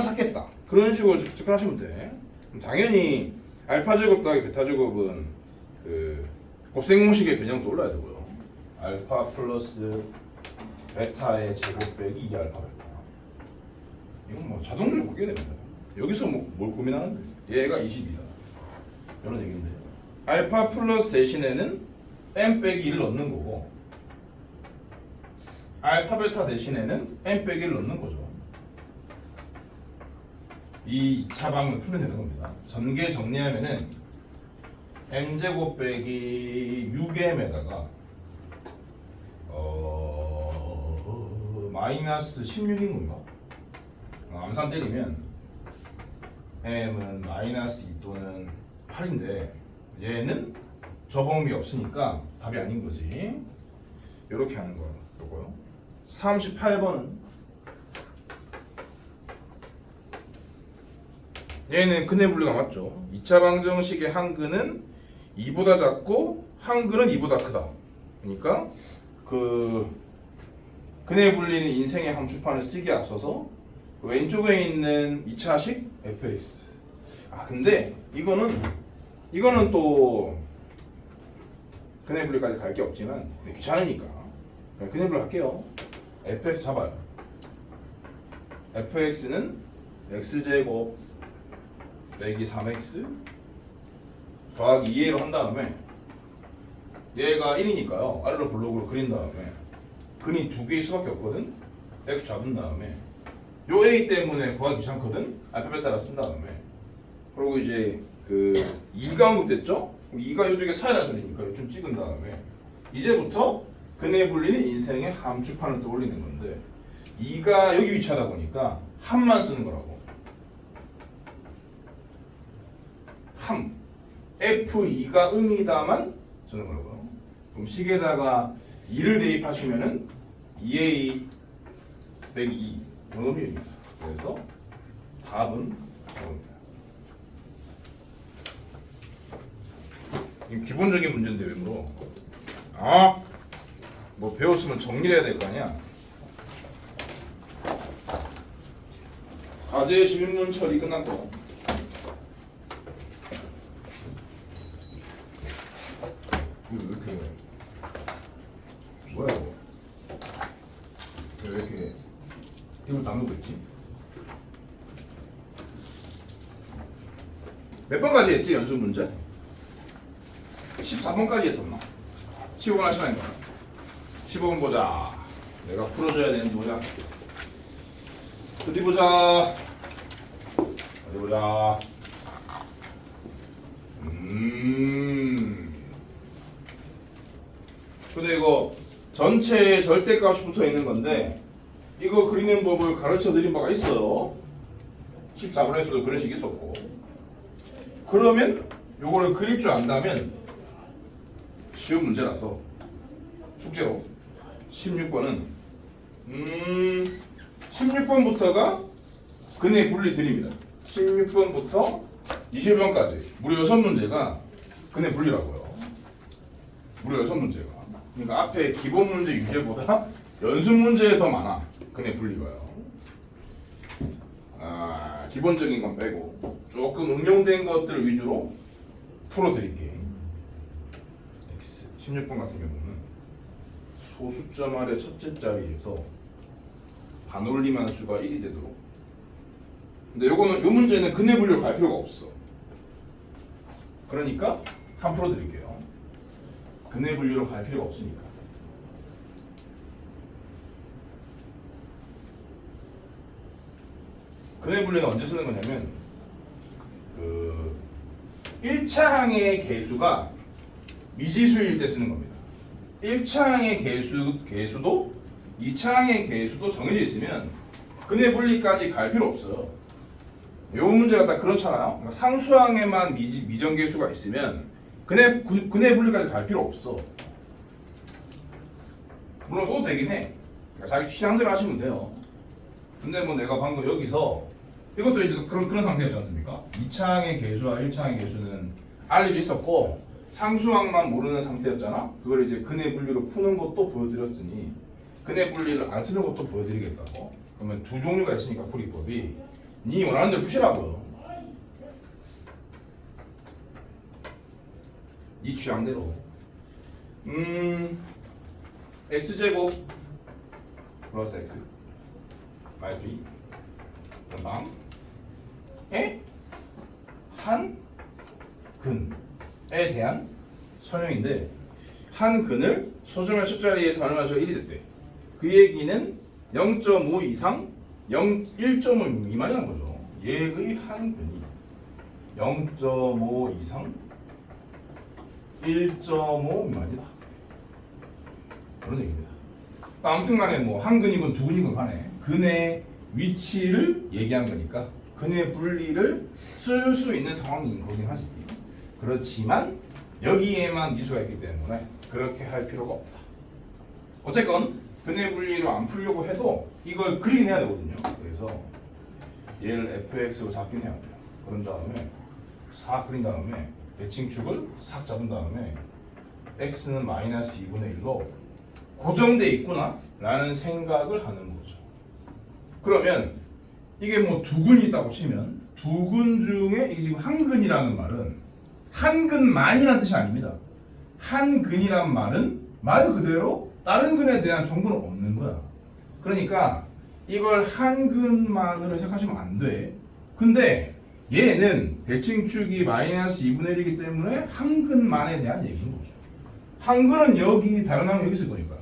찾겠다. 그런 식으로 접근하시면 돼. 당연히 알파 제곱 더하기 베타 제곱은 그 곱셈 공식의 변형 떠올라야 되고요. 알파 플러스 베타의 제곱 빼기 2 알파 베타. 이건 뭐 자동적으로 보게 됩니다. 여기서 뭐 뭘 고민하는데? 얘가 20이다. 이런 얘기인데. 알파 플러스 대신에는 m 빼기 1을 넣는 거고 알파 베타 대신에는 m 빼기 1을 넣는 거죠. 이 2차 방을 풀면 되는 겁니다. 전개 정리하면은 m제곱 빼기 6m에다가 마이너스 16인 건가? 암산 때리면 m은 마이너스 2 또는 8인데 얘는 저범위 없으니까 답이 아닌 거지. 이렇게 하는 거고요. 38번은 얘는 근해 분리가 맞죠. 2차 방정식의 한 근은 2보다 작고 한 근은 2보다 크다. 그러니까 그 근해 분리는 인생의 함축판을 쓰기에 앞서서 왼쪽에 있는 2차식 fx. 아 근데 이거는 또 근해 분리까지 갈 게 없지만 귀찮으니까 근해 분리 할게요. fx 잡아요. fx는 x제곱 빼기 3x 더하기 2a로 한 다음에 얘가 1이니까요. 아래로 블록으로 그린 다음에 근이 두 개일 수밖에 없거든. x 잡은 다음에 요 a 때문에 구하기 귀찮거든. 알파 베타라 쓴 다음에 그리고 이제 그 2가 언급됐죠? 2가 요 두 개 사이에 나는 소리니까 좀 찍은 다음에 이제부터 근해 분리는 인생의 함축판을 떠올리는 건데 2가 여기 위치하다 보니까 함만 쓰는 거라고. 함 F2가 음이다만 쓰는 거라고요. 그럼 식에다가 2를 대입하시면은 2A 빼기 2 이런 의미입니다. 그래서 답은 이겁니다. 이 기본적인 문제인데 왜 물어? 뭐 배웠으면 정리를 해야 될 거 아니야? 과제 질문 처리 끝났고 이거 왜 이렇게 뭐야 이거? 왜 이렇게 이걸 담는 거 있지? 몇 번까지 했지 연습 문제? 14번까지 했었나? 15번 할 시간인가? 15번 보자. 내가 풀어줘야 되는지 보자. 어디 보자. 어디 보자. 근데 이거 전체 절대값이 붙어 있는 건데 이거 그리는 법을 가르쳐 드린 바가 있어요. 14번에서도 그런 식이 있었고 그러면 요거를 그릴 줄 안다면 쉬운 문제라서 숙제로 16번은 16번부터가 근의 분리 드립니다. 16번부터 20번까지 무려 6문제가 근의 분리라고요. 무려 6문제가. 그러니까 앞에 기본 문제 유제보다 연습 문제에 더 많아. 근의 분리가요. 기본적인 건 빼고 조금 응용된 것들 위주로 풀어드릴게. 16번 같은 경우는 소수점 아래 첫째 자리에서 반올림한 수가 1이 되도록. 근데 요거는 요 문제는 근의 분류를 갈 필요가 없어. 그러니까 한 풀어드릴게요. 근의 분류를 갈 필요가 없으니까. 근의 분류는 언제 쓰는 거냐면 1차 항의 개수가 미지수일 때 쓰는 겁니다. 1차 항의 개수도 2차 항의 개수도 정해져 있으면 근의 분리까지 갈 필요 없어요. 요 문제가 딱 그렇잖아요. 그러니까 상수항에만 미정개수가 있으면 근의 분리까지 갈 필요 없어. 물론 써도 되긴 해. 그러니까 자기 취향대로 하시면 돼요. 근데 뭐 내가 방금 여기서 이것도 이제 그런 상태였지 않습니까? 2차항의 개수와 1차항의 개수는 알려져 있었고 상수항만 모르는 상태였잖아. 그걸 이제 근의 분리로 푸는 것도 보여드렸으니 근의 분리를 안 쓰는 것도 보여드리겠다고. 그러면 두 종류가 있으니까 풀이법이 니 원하는 대로 푸시라고요. 니 취향대로. x제곱 플러스 x 마이너스 b 다음 한 근에 대한 설명인데 한 근을 소수점의 첫 자리에서 얼마죠? 1이 됐대. 그 얘기는 0.5 이상 1.5 미만이라는 거죠. 얘의 한 근이 0.5 이상 1.5 미만이다. 그런 얘기입니다. 아무튼 간에 뭐 한 근이건 두 근이건 간에 근의 위치를 얘기한 거니까 근의 분리를 쓸 수 있는 상황인 거긴 하지. 그렇지만 여기에만 미수가 있기 때문에 그렇게 할 필요가 없다. 어쨌건 근의 분리로 안 풀려고 해도 이걸 그리긴 해야 되거든요. 그래서 얘를 fx로 잡긴 해야 돼요. 그런 다음에 싹 그린 다음에 대칭축을 싹 잡은 다음에 x는 마이너스 2분의 1로 고정돼 있구나 라는 생각을 하는 거죠. 그러면 이게 뭐 두 근이 있다고 치면 두 근 중에 이게 지금 한 근이라는 말은 한 근만이라는 뜻이 아닙니다. 한 근이란 말은 말 그대로 다른 근에 대한 정보는 없는 거야. 그러니까 이걸 한 근만으로 생각하시면 안 돼. 근데 얘는 대칭축이 마이너스 2분의 1이기 때문에 한 근만에 대한 얘기인 거죠. 한 근은 여기 다른 항은 여기 있을 거니까.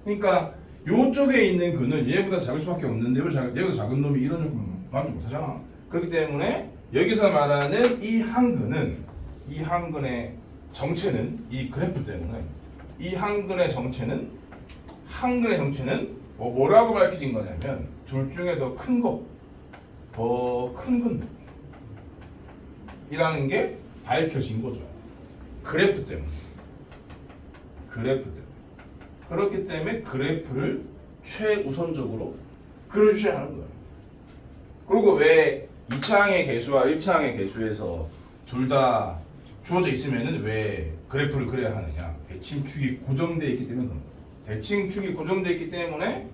그러니까 요쪽에 있는 근은 얘보다 작을 수밖에 없는데 얘보다 작은 놈이 이런 조금 만족 못하잖아. 그렇기 때문에 여기서 말하는 이 한 근은 이 한 근의 정체는 이 그래프 때문에 이 한 근의 정체는 뭐라고 밝혀진 거냐면 둘 중에 더 큰 거, 더 큰 근이라는 게 밝혀진 거죠. 그래프 때문에. 그렇기 때문에 그래프를 최우선적으로 그려주셔야 하는 거예요. 그리고 왜 2차항의 개수와 1차항의 개수에서 둘 다 주어져 있으면은 왜 그래프를 그려야 하느냐? 대칭축이 고정되어 있기 때문에 그런 거예요. 대칭축이 고정되어 있기 때문에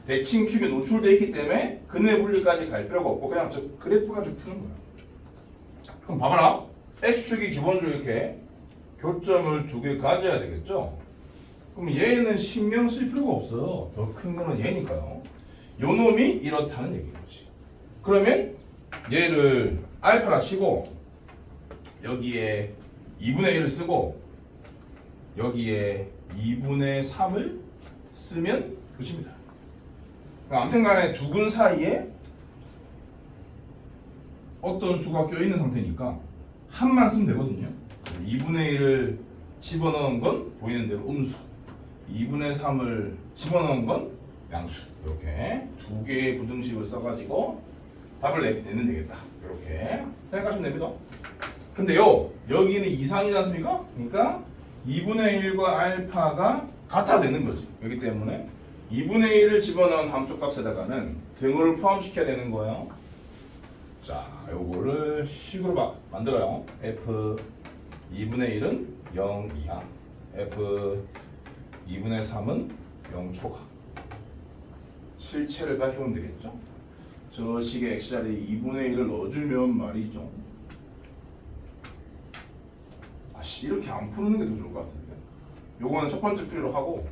대칭축이 노출되어 있기 때문에 근의 분리까지 갈 필요가 없고 그냥 저 그래프 가지고 푸는 거예요. 그럼 봐봐라. x축이 기본적으로 이렇게 교점을 두 개 가져야 되겠죠? 그럼 얘는 신경 쓸 필요가 없어요. 더 큰 거는 얘니까요. 요 놈이 이렇다는 얘기인 거지. 그러면 얘를 알파라 치고 여기에 2분의 1을 쓰고 여기에 2분의 3을 쓰면 끝입니다. 아무튼 간에 두 근 사이에 어떤 수가 껴있는 상태니까 한만 쓰면 되거든요. 2분의 1을 집어넣은 건 보이는 대로 음수, 2분의 3을 집어넣은 건 양수. 이렇게 두 개의 부등식을 써가지고 답을 내면 되겠다. 이렇게 생각하시면 됩니다. 근데요, 여기는 이상이지 않습니까? 그러니까 2분의 1과 알파가 같아 되는 거지. 그렇기 때문에 2분의 1을 집어넣은 함수값에다가는 등호를 포함시켜야 되는 거예요. 자, 요거를 식으로 만들어요. f 2분의 1은 0 이하, f 2분의 3은 0 초과. 실체를 밝히면 되겠죠? 저 식의 x자리에 2분의 1을 넣어주면 말이죠. 아씨, 이렇게 안 푸는 게 더 좋을 것 같은데. 요거는 첫 번째 풀이로 하고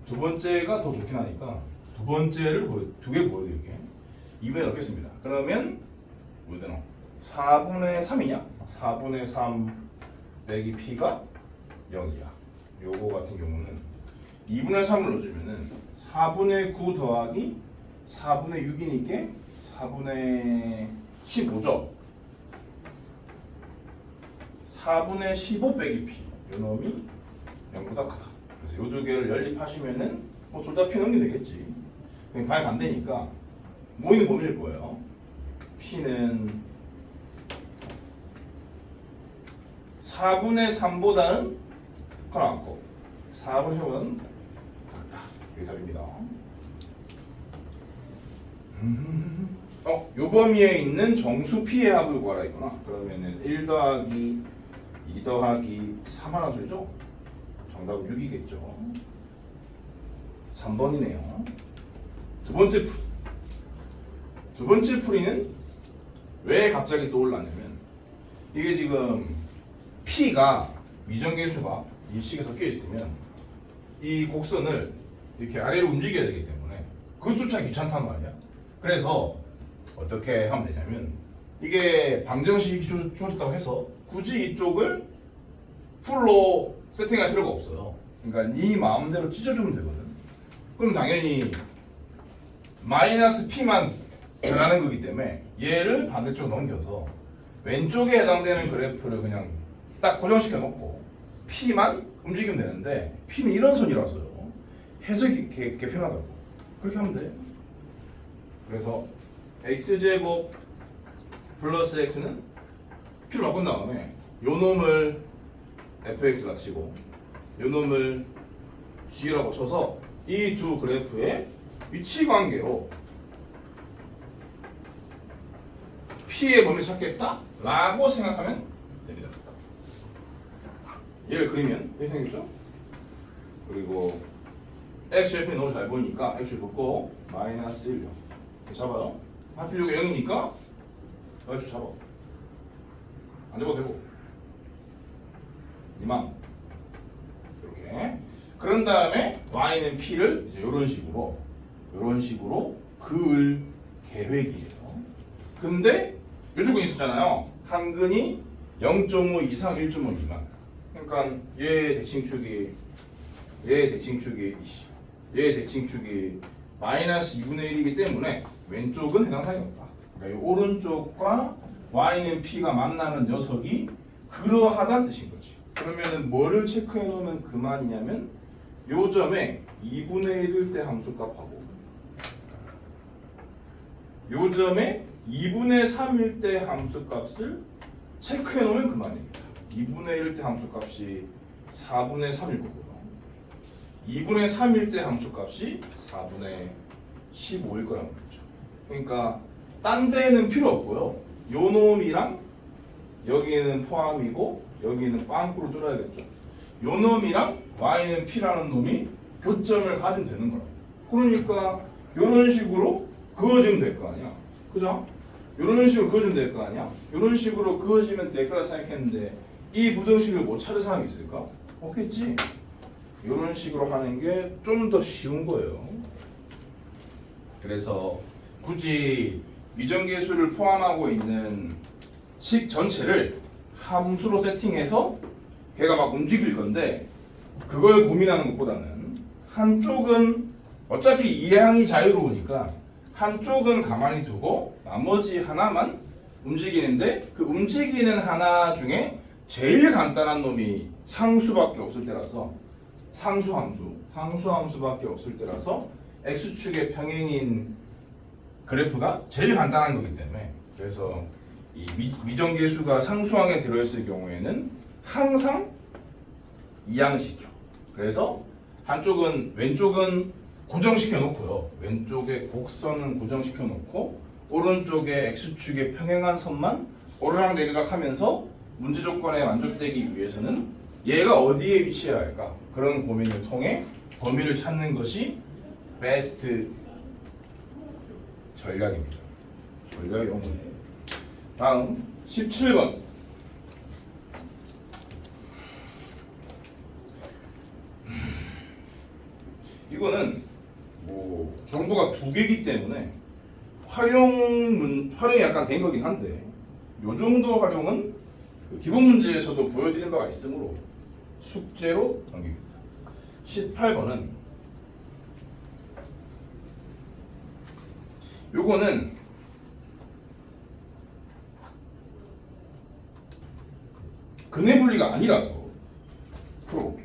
두 번째가 더 좋긴 하니까 두 번째를 두 개 보여드릴게요. 2분의 넣겠습니다. 그러면 뭐 되나? 4분의 3이냐? 4분의 3 빼기 p가 0이야. 요거 같은 경우는 2분의 3을 넣어주면은 4분의 9 더하기 4분의 6이니까 4분의 15죠. 4분의 15 빼기 p. 요 놈이 0보다 크다. 그래서 요 두 개를 연립하시면은 뭐 둘 다 p 넣으면 되겠지. 방이 반대니까 모이는 범위일 거예요. p는 4분의 3보다는 크나 않고 4분의 3보다는 작다. 이게 답입니다. 요 범위에 있는 정수 p의 합을 구하라 했구나. 그러면은 1 더하기 2 더하기 3 하나 소리죠? 정답은 6이겠죠. 3번이네요. 두 번째 풀이는 왜 갑자기 떠올랐냐면 이게 지금 p가 미정계수가 이 식에 섞여 있으면 이 곡선을 이렇게 아래로 움직여야 되기 때문에 그것조차 귀찮단 말이야. 그래서 어떻게 하면 되냐면 이게 방정식이 주어졌다고 해서 굳이 이쪽을 풀로 세팅할 필요가 없어요. 그러니까 네 마음대로 찢어주면 되거든. 그럼 당연히 마이너스 p만 변하는 거기 때문에 얘를 반대쪽으로 넘겨서 왼쪽에 해당되는 그래프를 그냥 딱 고정시켜 놓고 p만 움직이면 되는데 p는 이런 선이라서요. 해석이 개편하다고. 그렇게 하면 돼. 그래서 x제곱 플러스 x는 p로 바꾼 다음에 요 놈을 fx라 치고 요 놈을 g라고 쳐서 이 두 그래프의 위치 관계로 p의 범위 찾겠다 라고 생각하면 됩니다. 얘를 그리면 이렇게 생겼죠? 그리고 x절편이 너무 잘 보이니까 x를 긋고 마이너스 1요 잡아요. 하필 여기 0이니까 x 잡아. 안 잡아도 되고 이만 이렇게. 그런 다음에 y는 p를 이제 이런 식으로 그을 계획이에요. 근데 이쪽은 있었잖아요. 한근이 0.5 이상 1.5 미만. 그러니까 얘 대칭축이 마이너스 2분의 1이기 때문에 왼쪽은 해당 사항이 없다. 그러니까 이 오른쪽과 y는 p가 만나는 녀석이 그러하다는 뜻인 거지. 그러면은 뭐를 체크해 놓으면 그만이냐면 요 점에 2분의 1일 때 함수값하고 요 점에 2분의 3일 때 함수값을 체크해 놓으면 그만입니다. 2분의 1일 때 함수값이 4분의 3일 거고요. 2분의 3일 때 함수값이 4분의 15일 거란 말이죠. 그러니까 딴 데는 필요 없고요. 요 놈이랑 여기는 포함이고 여기는 빵꾸를 뚫어야겠죠. 요 놈이랑 y는 p라는 놈이 교점을 가지면 되는 거라고. 그러니까 요런 식으로 그어지면 될 거 아니야. 그죠? 요런 식으로 그어지면 될 거 아니야. 요런 식으로 그어지면 될 거라 생각했는데 이 부등식을 못 찾을 사람이 있을까? 없겠지. 요런 식으로 하는 게 좀 더 쉬운 거예요. 그래서 굳이 미정계수를 포함하고 있는 식 전체를 함수로 세팅해서 걔가 막 움직일 건데 그걸 고민하는 것보다는 한쪽은 어차피 이해항이 자유로우니까 한쪽은 가만히 두고 나머지 하나만 움직이는데 그 움직이는 하나 중에 제일 간단한 놈이 상수밖에 없을 때라서 상수함수밖에 없을 때라서 x축의 평행인 그래프가 제일 간단한 거기 때문에 그래서 이 미정계수가 상수항에 들어있을 경우에는 항상 이항시켜. 그래서 왼쪽은 고정시켜 놓고요. 왼쪽에 곡선은 고정시켜 놓고 오른쪽에 x축의 평행한 선만 오르락 내리락 하면서 문제 조건에 만족되기 위해서는 얘가 어디에 위치해야 할까? 그런 고민을 통해 범위를 찾는 것이 베스트 전략입니다. 전략 용어. 다음 17번. 이거는 뭐 정보가 두 개이기 때문에 활용이 약간 된 거긴 한데 요 정도 활용은 그 기본 문제에서도 보여드린 바가 있으므로 숙제로 넘깁니다. 18번은 요거는 근해 분리가 아니라서 풀어볼게요.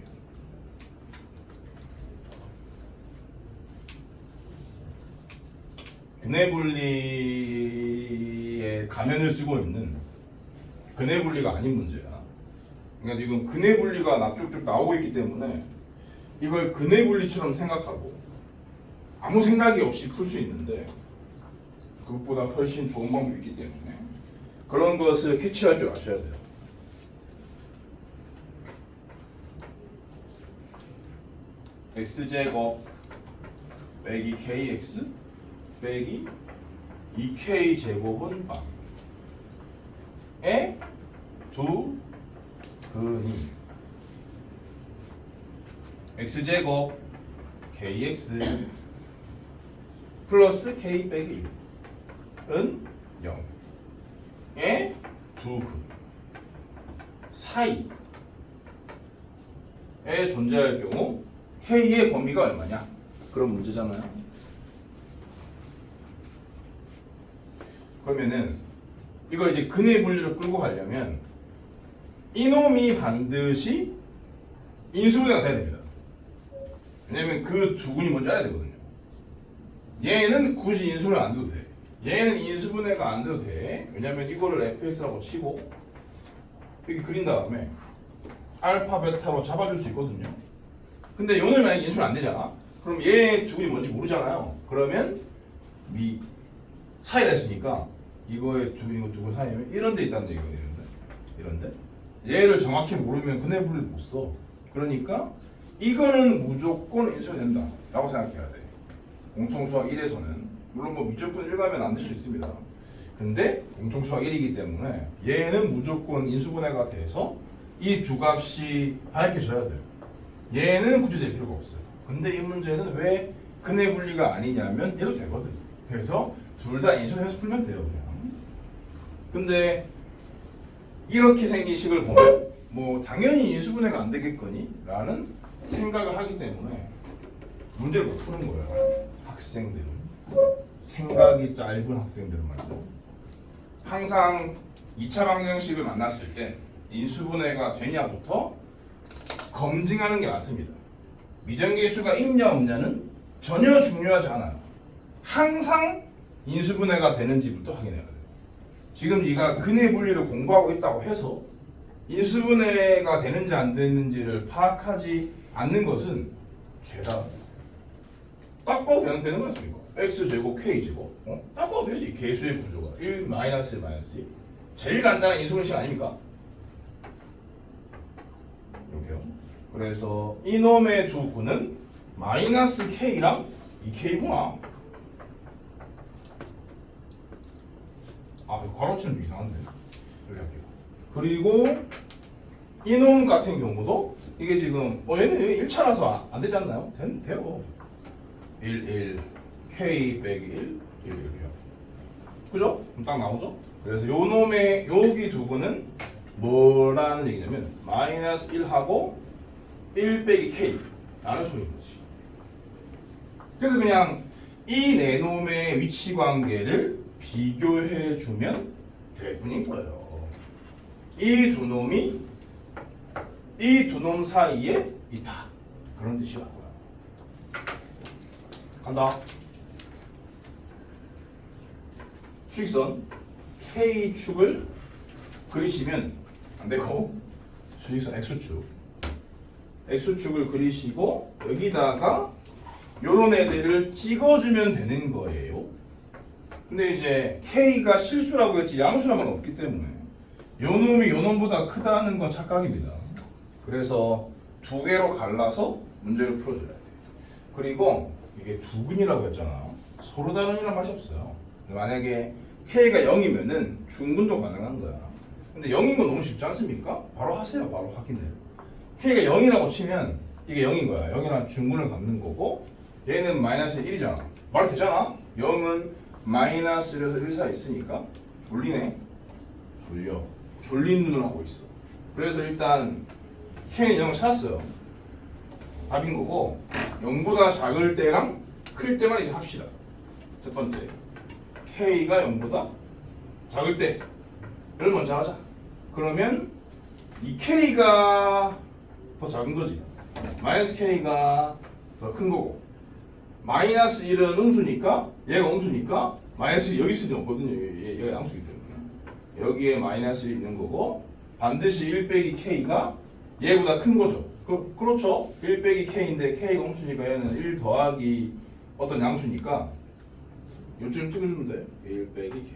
근해 분리의 가면을 쓰고 있는 근해 분리가 아닌 문제야. 그러니까 지금 근해 분리가 쭉쭉 나오고 있기 때문에 이걸 근해 분리처럼 생각하고 아무 생각이 없이 풀 수 있는데 그것보다 훨씬 좋은 방법이 있기 때문에 그런 것을 캐치할 줄 아셔야 돼요. x제곱 빼기 kx 빼기 2k 제곱은 방에 두 근이 x제곱 kx 플러스 k 빼기 1은 0의 두 근 사이에 존재할 경우 k의 범위가 얼마냐? 그런 문제잖아요. 그러면은 이걸 이제 근해 분리로 끌고 가려면 이놈이 반드시 인수분해가 돼야 됩니다. 왜냐면 그 두 군이 먼저 알아야 되거든요. 얘는 굳이 인수분해 안 돼도 돼. 얘는 인수분해가 안 돼도 돼. 왜냐면 이거를 fx라고 치고 이렇게 그린 다음에 알파 베타로 잡아줄 수 있거든요. 근데 요놈이 만약에 인수분해 안 되잖아. 그럼 얘 두 군이 뭔지 모르잖아요. 그러면 사이가 있으니까 이거의 두 군 사이면 이런 데 있다는 얘기거든요. 이런데 얘를 정확히 모르면 근해 분리를 못 써. 그러니까 이거는 무조건 인수된다 라고 생각해야 돼. 공통수학 1에서는 물론 뭐 무조건 1 가면 안 될 수 있습니다. 근데 공통수학 1이기 때문에 얘는 무조건 인수분해가 돼서 이 두 값이 밝혀져야 돼요. 얘는 굳이 될 필요가 없어요. 근데 이 문제는 왜 근해 분리가 아니냐면 얘도 되거든. 그래서 둘 다 인수해서 풀면 돼요 그냥. 근데 이렇게 생긴 식을 보면 뭐 당연히 인수분해가 안 되겠거니 라는 생각을 하기 때문에 문제를 못 푸는 거예요. 학생들은 생각이 짧은 학생들은 말이죠. 항상 2차 방정식을 만났을 때 인수분해가 되냐부터 검증하는 게 맞습니다. 미정계수가 있냐 없냐는 전혀 중요하지 않아요. 항상 인수분해가 되는지부터 확인해야 돼요. 지금 네가 근해 분리를 공부하고 있다고 해서 인수분해가 되는지 안 되는지를 파악하지 않는 것은 죄다. 딱 봐도 되는 거 아닙니까? x제곱 k제곱 딱 봐도 되지. 계수의 구조가 1 마이너스 1 마이너스 1 제일 간단한 인수분해식 아닙니까? 이렇게요. 그래서 이놈의 두 구는 마이너스 k랑 2k구나. 이거 괄호치는 좀 이상한데 여기 할게요. 그리고 이놈 같은 경우도 이게 지금 얘는 1차라서 안 되지 않나요? 돼요. 1 k 빼기 1 이렇게요. 그죠? 그럼 딱 나오죠? 그래서 요 놈의 여기 두 구는 뭐라는 얘기냐면 마이너스 1하고 1 빼기 k 라는 소리인 거지. 그래서 그냥 이 네 놈의 위치 관계를 비교해 주면 될 뿐인 거예요. 이 두 놈이 이 두 놈 사이에 있다. 그런 뜻이라고요. 간다. 수직선 K축을 그리시면 안 되고 수직선 X축을 그리시고 여기다가 요런 애들을 찍어주면 되는 거예요. 근데 이제 K가 실수라고 했지 양수라는 건 없기 때문에 요 놈이 요 놈보다 크다는 건 착각입니다. 그래서 두 개로 갈라서 문제를 풀어줘야 돼. 그리고 이게 두근이라고 했잖아. 서로 다른이란 말이 없어요. 근데 만약에 K가 0이면은 중근도 가능한 거야. 근데 0인 건 너무 쉽지 않습니까? 바로 하세요. 바로 확인을. K가 0이라고 치면 이게 0인 거야. 0이란 중근을 갖는 거고 얘는 마이너스 1이잖아. 말이 되잖아? 0은 마이너스 1에서 1 사이 있으니까 졸리네. 졸린 눈을 하고 있어. 그래서 일단 K는 0을 찾았어요. 답인 거고 0보다 작을 때랑 클 때만 이제 합시다. 첫 번째 K가 0보다 작을 때를 먼저 하자. 그러면 이 K가 더 작은 거지. 마이너스 K가 더 큰 거고 마이너스 1은 음수니까 얘가 음수니까 마이너스 1이 여기 있을 리 없거든요. 얘가 양수이기 때문에 여기에 마이너스 1이 있는 거고 반드시 1 빼기 K가 얘보다 큰 거죠. 그렇죠. 1 빼기 K인데 K가 음수니까 얘는 1 더하기 어떤 양수니까 요쯤 찍어주면 돼. 1 빼기 K.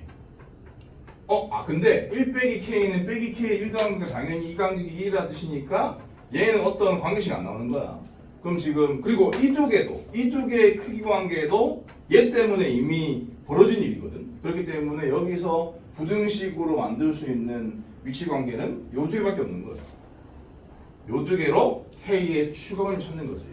근데 1 빼기 K는 빼기 K 1 더하니까 당연히 이 간격이 2라 뜻이니까 얘는 어떤 관계식 안 나오는 거야. 그럼 지금 그리고 이 두 개의 크기 관계도 얘 때문에 이미 벌어진 일이거든. 그렇기 때문에 여기서 부등식으로 만들 수 있는 위치 관계는 요 두 개밖에 없는 거야. 요 두 개로 K의 추가점을 찾는 거지.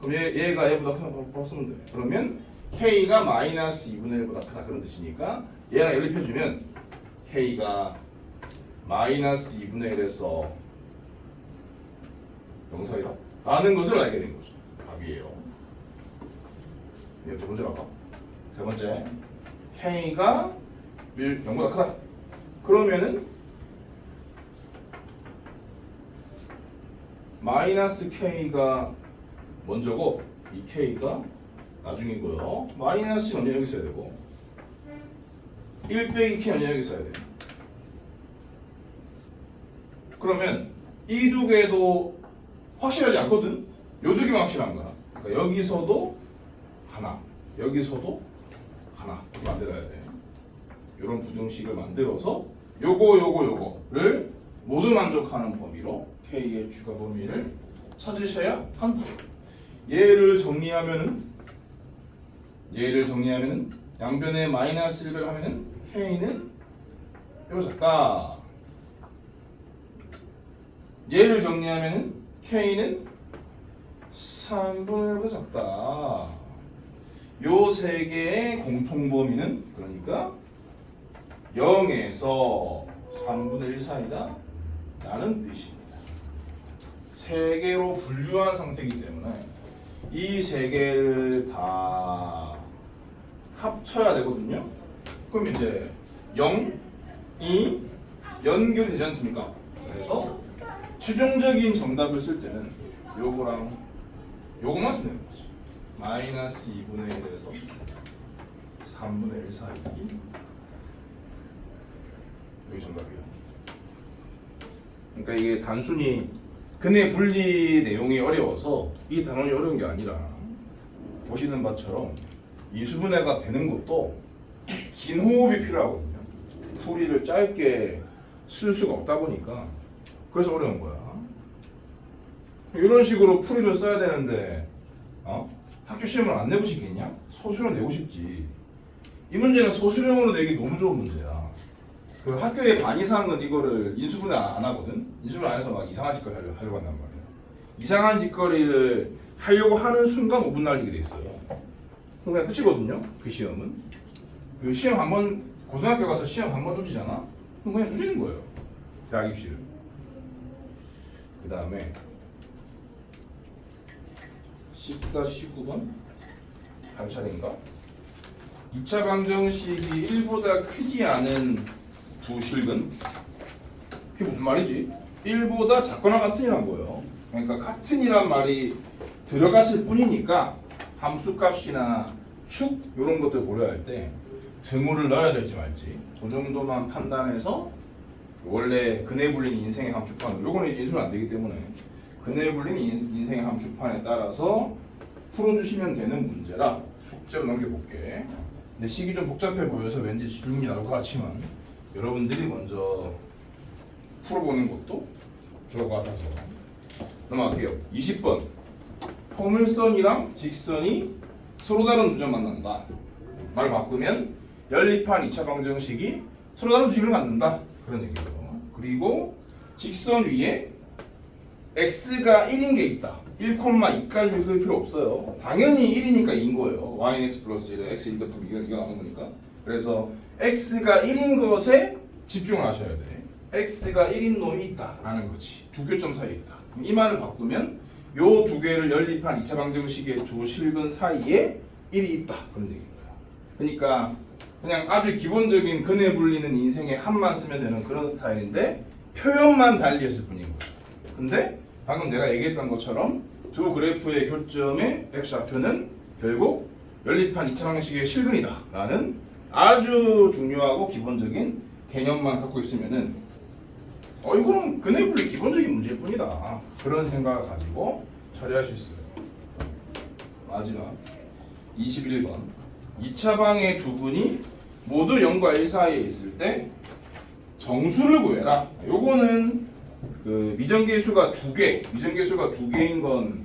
그럼 얘가 얘보다 크다고 바로 쓰면 돼. 그러면 K가 마이너스 2분의 1보다 크다 그런 뜻이니까 얘랑 연립해주면 K가 마이너스 2분의 1에서 0 사이다 라는 것을 알게 된 거죠. 답이에요. 이게 두 번째로 할까? 세 번째 K가 0보다 크다. 그러면은 마이너스 K가 먼저고 이 K가 나중이고요. 마이너스 언제 여기 있어야 되고 1 빼기 K 언제 여기 있어야 돼. 그러면 이 두 개도 확실하지 않거든. 요 두 개만 확실한 거야. 그러니까 여기서도 하나, 여기서도 하나 이렇게 만들어야 돼. 이런 부등식을 만들어서 요거를 모두 만족하는 범위로 K의 추가 범위를 찾으셔야 한다. 얘를 정리하면은 양변에 마이너스 1을 하면은 K는 이거 작다. 얘를 정리하면은 K는 3분의 1보다 작다. 요 세 개의 공통 범위는 그러니까 0에서 3분의 1 사이다 라는 뜻입니다. 세 개로 분류한 상태이기 때문에 이 세 개를 다 합쳐야 되거든요. 그럼 이제 0이 연결이 되지 않습니까? 그래서 최종적인 정답을 쓸 때는 요거랑 요거만 쓰면 되는 거지. 마이너스 2분의 1에서 3분의 1 사이 여기 정답이에요. 그러니까 이게 단순히 근의 분리 내용이 어려워서 이 단원이 어려운 게 아니라 보시는 바처럼 이수분해가 되는 것도 긴 호흡이 필요하거든요. 풀이를 짧게 쓸 수가 없다 보니까 그래서 어려운 거야. 이런 식으로 풀이를 써야 되는데 학교 시험을 안 내고 싶겠냐? 소수령 내고 싶지. 이 문제는 소수령으로 내기 너무 좋은 문제야. 그 학교의 반 이상은 이거를 인수분해 안 하거든. 인수분해 안 해서 막 이상한 짓거리 하려고 한단 말이야. 이상한 짓거리를 하려고 하는 순간 5분 날리게 돼 있어요. 그럼 그냥 끝이거든요. 그 시험은. 그 시험 한번 고등학교 가서 시험 한번 조지잖아. 그럼 그냥 조지는 거예요. 대학 입시를. 그 다음에 10-19번 8차례인가? 2차 방정식이 1보다 크지 않은 두 실근. 그게 무슨 말이지? 1보다 작거나 같은이란 거예요. 그러니까 같은이란 말이 들어갔을 뿐이니까 함수값이나 축 이런 것들 고려할 때 등호를 넣어야 될지 말지 그 정도만 판단해서 원래 근해 불린 인생의 함축판 요거는 이제 인수는 안 되기 때문에 근해 불린 인생의 함축판에 따라서 풀어주시면 되는 문제라 숙제로 넘겨볼게. 근데 식이 좀 복잡해 보여서 왠지 질문이 나올 것 같지만 여러분들이 먼저 풀어보는 것도 좋을 것 같아서 넘어갈게요. 20번 포물선이랑 직선이 서로 다른 두 점 만난다. 말을 바꾸면 연립한 2차 방정식이 서로 다른 수식을 갖는다 그런 얘기죠. 그리고 직선 위에 x가 1인 게 있다. 1,2까지 읽을 필요 없어요. 당연히 1이니까 2인 거예요. yx 플러스 1에 x 1 곱하기 이거 나온 거니까. 그래서 x가 1인 것에 집중을 하셔야 돼. x가 1인 놈이 있다라는 거지. 두 교점 사이에 있다. 이 말을 바꾸면 요 두 개를 연립한 2차 방정식의 두 실근 사이에 1이 있다 그런 얘기인 거야. 그러니까 그냥 아주 기본적인 근해 불리는 인생의 합만 쓰면 되는 그런 스타일인데 표현만 달리했을 뿐인 거죠. 근데 방금 내가 얘기했던 것처럼 두 그래프의 교점의 x좌표는 결국 연립한 2차 방정식의 실근이다 라는 아주 중요하고 기본적인 개념만 갖고 있으면은 이거는 근해 분리 기본적인 문제일 뿐이다 그런 생각을 가지고 처리할 수 있어요. 마지막 21번 2차 방의 두 분이 모두 0과 1 사이에 있을 때 정수를 구해라. 요거는 그 미정계수가 두 개인 건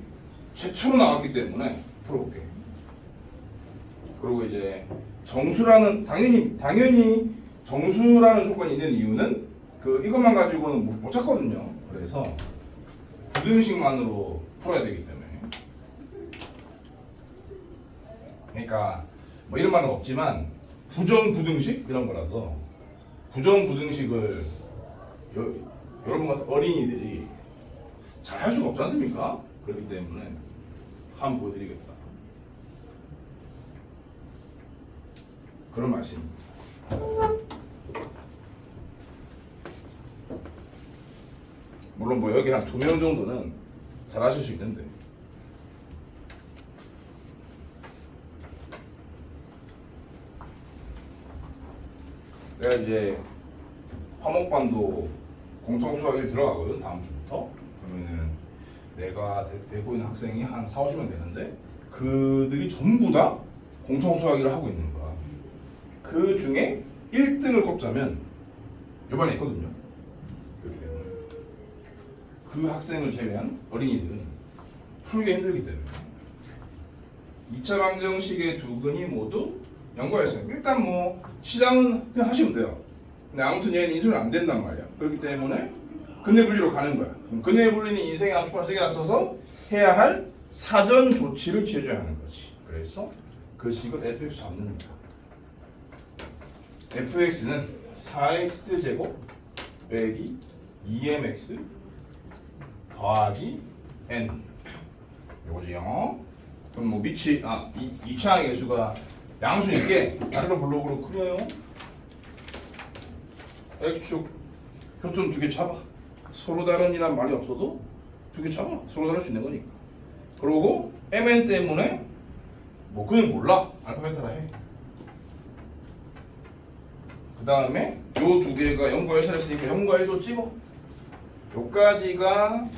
최초로 나왔기 때문에 풀어볼게. 그리고 이제 정수라는 당연히 정수라는 조건이 있는 이유는 그 이것만 가지고는 못 찾거든요. 그래서 부등식만으로 풀어야 되기 때문에. 그러니까 뭐 이런 말은 없지만 부정 부등식 이런 거라서 부정 부등식을 여러분 같은 어린이들이 잘 할 수가 없지 않습니까? 그렇기 때문에 한번 보여드리겠다. 그런 말씀입니다. 물론 뭐 여기 한 2명 정도는 잘 하실 수 있는데 내가 이제 화목반도 공통수학이 들어가거든 다음 주부터. 그러면은 내가 되고 있는 학생이 한 4-50명 되는데 그들이 전부 다 공통수학을 하고 있는 거야. 그 중에 1등을 꼽자면 요번에 있거든요. 그렇기 때문에 그 학생을 제외한 어린이들은 풀기 힘들기 때문에 2차 방정식의 두 근이 모두 0과 1선. 일단 뭐 시장은 그냥 하시면 돼요. 근데 아무튼 얘는 인수는 안 된단 말이야. 그렇기 때문에 근해 분리로 가는 거야. 근해 분리는 인생의 함축판을 쓰기에 앞서서 해야 할 사전 조치를 취해줘야 하는 거지. 그래서 그 식을 fx 잡는 거야. fx는 4x 제곱 빼기 2mx 더하기 n 요거지요. 그럼 뭐 밑이 2차항의 개수가 양수니까 나를 블록으로 그려요. x축 교점 두 개 잡아. 서로 다른이란 말이 없어도 두 개 잡아. 서로 다를 수 있는 거니까. 그러고 mn 때문에 뭐 그는 몰라. 알파벳하라 해. 그 다음에 요 두 개가 0과 1을 했으니까 0과 1도 찍어. 요까지가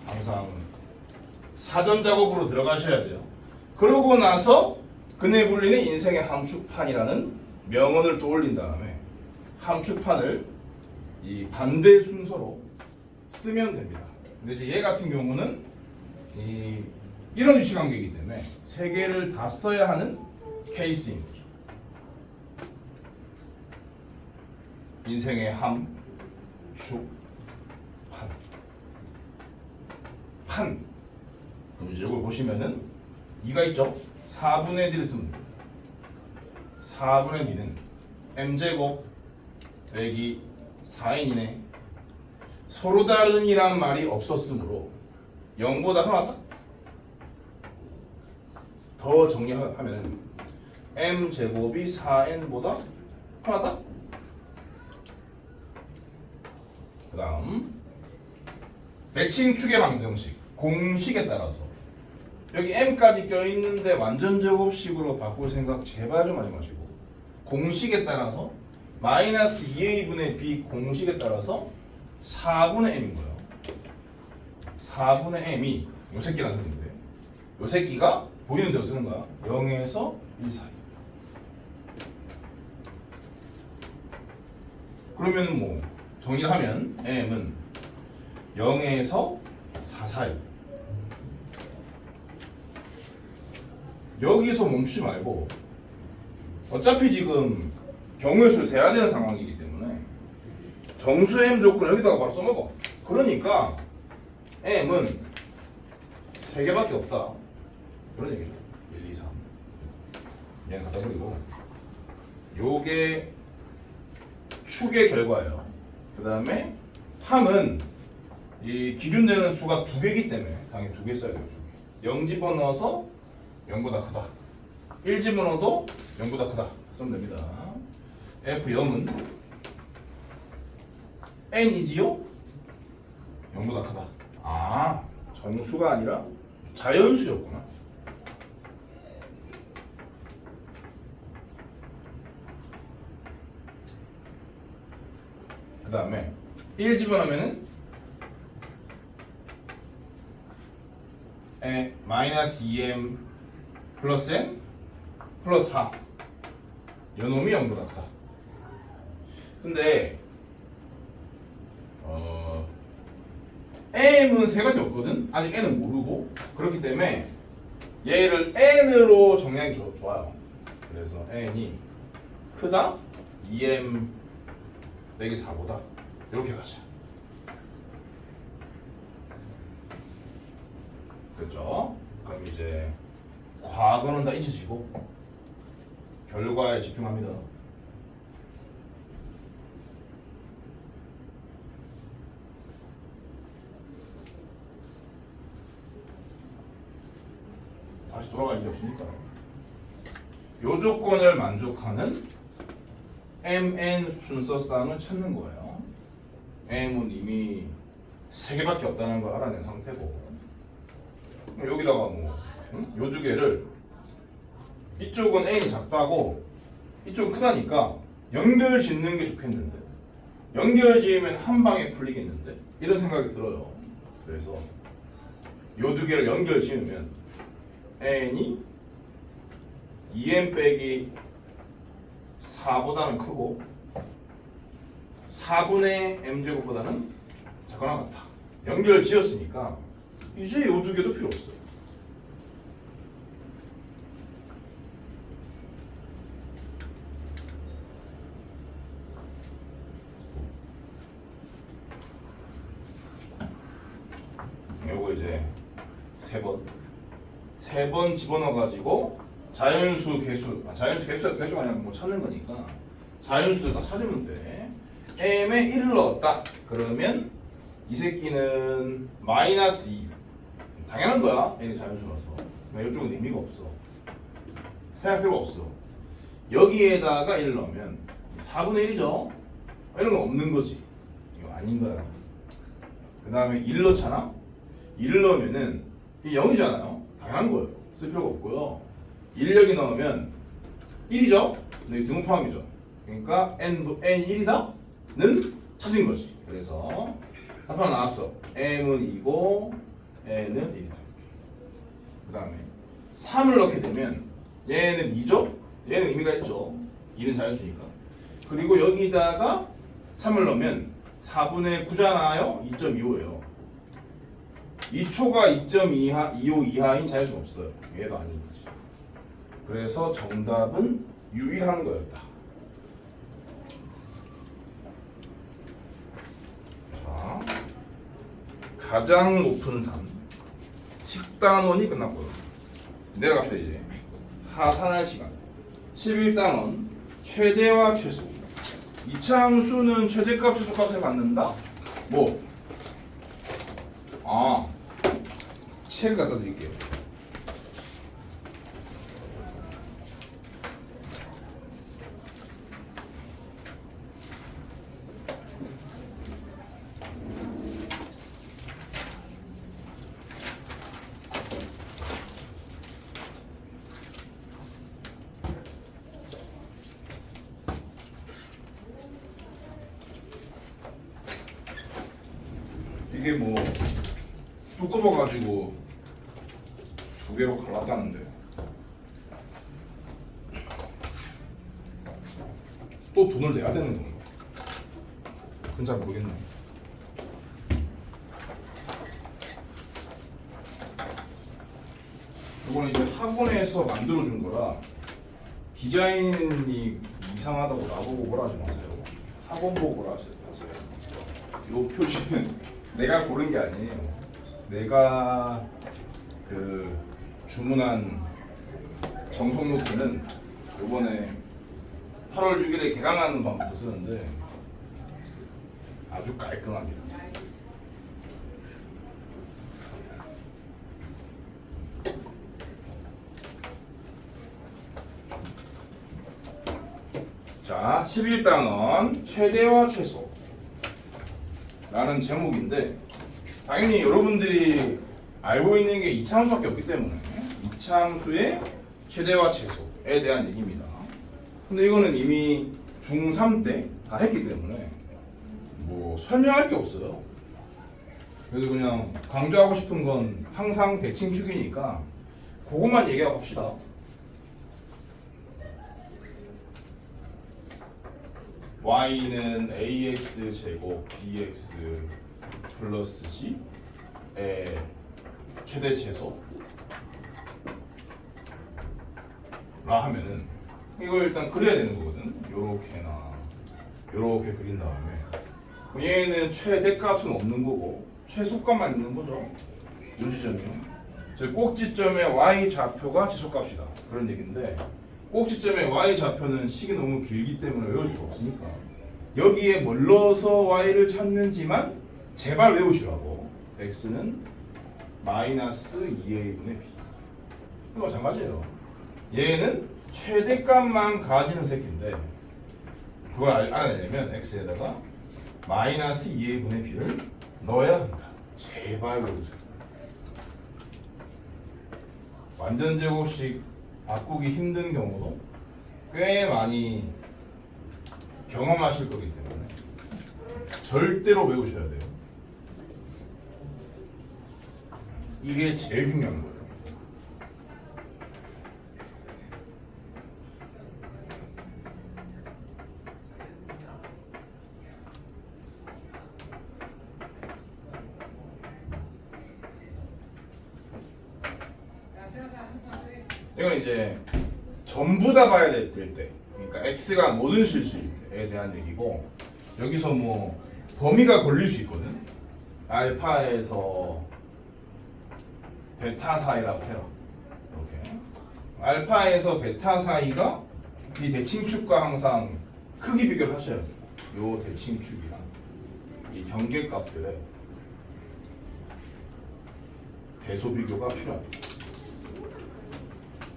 항상 사전 작업으로 들어가셔야 돼요. 그러고 나서 근해 분리는 인생의 함축판이라는 명언을 떠올린 다음에 함축판을 이 반대 순서로 쓰면 됩니다. 근데 이제 얘 같은 경우는 이런 위치 관계이기 때문에 세 개를 다 써야 하는 케이스인 거죠. 인생의 함축판. 그럼 이제 이걸 보시면은 2가 있죠? 4분의 D를 쓰면 돼요. 4분의 D는 m제곱 빼기 4n이네. 서로 다른이란 말이 없었으므로 0보다 하나 더 정리하면 m제곱이 4n보다 하나 그 다음 매칭축의 방정식 공식에 따라서 여기 m까지 껴있는데 완전 제곱식으로 바꿀 생각 제발 좀 하지 마시고 공식에 따라서 마이너스 2a분의 b 공식에 따라서 4분의 m인 거예요. 4분의 m이 요 새끼라는 소리인데 요 새끼가 보이는 대로 쓰는 거야. 0에서 1 사이. 그러면 뭐 정리를 하면 m은 0에서 4 사이. 여기서 멈추지 말고 어차피 지금 경우의 수를 세야 되는 상황이기 때문에 정수 m 조건을 여기다가 바로 써먹어. 그러니까 m은 3개밖에 없다. 그런 얘기죠. 1, 2, 3. 얘는 갖다 버리고 요게 축의 결과예요. 그 다음에 함은 이 기준되는 수가 2개이기 때문에 당연히 2개 써야 돼요. 0 집어넣어서 0보다 크다. 1 집어넣어도 0보다 크다. 쓰면 됩니다. F0은 n이지요? 0보다 크다. 아, 정수가 아니라 자연수였구나. 그 다음에 1 집어넣으면은 마이너스 2m 플러스 n 플러스 4 요놈이 0보다 크다. 근데 m은 3가지 없거든. 아직 n은 모르고 그렇기 때문에 얘를 n으로 정리하기 좋아요. 그래서 n이 크다 2m 빼기 4보다 이렇게 가자. 됐죠? 그럼 이제 과거는 다 잊으시고 결과에 집중합니다. 다시 돌아갈 일이 없으니까 요 조건을 만족하는 mn 순서쌍을 찾는 거예요. m은 이미 3개밖에 없다는 걸 알아낸 상태고 여기다가 뭐 요 2개를 이쪽은 n이 작다고 이쪽은 크다니까 연결 짓는 게 좋겠는데 연결 지으면 한 방에 풀리겠는데 이런 생각이 들어요. 그래서 요 2개를 연결 지으면 n이 2m 빼기 4보다는 크고 4분의 m제곱보다는 작거나 같다. 연결 지었으니까 이제 요 2개도 필요 없어요. 요거 이제 3번 집어넣어 가지고 자연수 개수가 아니라 뭐 찾는 거니까 자연수들 다 찾으면 돼. m에 1을 넣었다. 그러면 이 새끼는 마이너스 2. 당연한 거야. n이 자연수라서. 그러니까 이쪽은 의미가 없어. 생각할 필요가 없어. 여기에다가 1을 넣으면 4분의 1이죠. 이런 건 없는 거지. 이거 아닌 거야. 그 다음에 1 넣잖아. 1을 넣으면은 이게 0이잖아요. 당연한 거예요. 쓸 필요가 없고요. 1 여기 넣으면 1이죠. 근데 등호 포함이죠. 그러니까 n도 n 1이다는 찾은 거지. 그래서 답 하나 나왔어. m은 2고 n은 1이다. 그 다음에 3을 넣게 되면 얘는 2죠. 얘는 의미가 있죠. 2는 자연수니까. 그리고 여기다가 3을 넣으면 4분의 9잖아요. 2.25예요. 2초가 2.25 이하인 자연수는 없어요. 얘도 아닌 거지. 그래서 정답은 유일한 거였다. 자, 가장 높은 산 식단원이 끝났고요. 내려갑시다 이제. 하산할 시간 11단원 최대와 최소. 이차함수는 최대값 최소값을 갖는다? 뭐? 아, 책을 갖다 드릴게요. 이게 뭐 두꺼워가지고 두 개로 갈랐다는데 또 돈을 내야 되는 건가? 그건 잘 모르겠네. 이거는 이제 학원에서 만들어준 거라 디자인이 이상하다고 나보고 뭐라 하지 마세요. 학원 보고 뭐라 하세요. 이 표지는 내가 고른 게 아니에요. 내가 그 주문한 정석 노트는 이번에 8월 6일에 개강하는 밤부터 쓰는데 아주 깔끔합니다. 자, 11단원 최대와 최소 라는 제목인데 당연히 여러분들이 알고 있는 게 이차함수밖에 없기 때문에 이차함수의 최대와 최소에 대한 얘기입니다. 근데 이거는 이미 중3 때 다 했기 때문에 뭐 설명할 게 없어요. 그래서 그냥 강조하고 싶은 건 항상 대칭축이니까 그것만 얘기하고 합시다. y는 ax 제곱 bx 플러스 c의 최대 최소라 하면은 이걸 일단 그려야 되는 거거든. 요렇게나 요렇게 그린 다음에 얘는 최대값은 없는 거고 최소값만 있는 거죠. 이 지점이요. 즉 꼭지점의 y 좌표가 지소값이다. 그런 얘기인데 꼭지점의 y 좌표는 식이 너무 길기 때문에 외울 수가 없으니까 여기에 뭘넣어서 y를 찾는지만 제발 외우시라고. x는 마이너스 2a분의 b. 이거 마찬가지예요. 얘는 최대값만 가지는 새끼인데 그걸 알아내려면 x에다가 마이너스 2a분의 b를 넣어야 한다. 제발 외우세요. 완전 제곱식 바꾸기 힘든 경우도 꽤 많이 경험하실 거기 때문에 절대로 외우셔야 돼요. 이게 제일 중요한 거예요. 이건 이제 전부 다 봐야 될 때, 그러니까 x가 모든 실수일 때에 대한 얘기고 여기서 뭐 범위가 걸릴 수 있거든. 알파에서 베타 사이라고 해라. 이렇게 알파에서 베타 사이가 이 대칭축과 항상 크기 비교를 하셔야 돼요. 요 대칭축이랑 이 경계값들의 대소 비교가 필요합니다.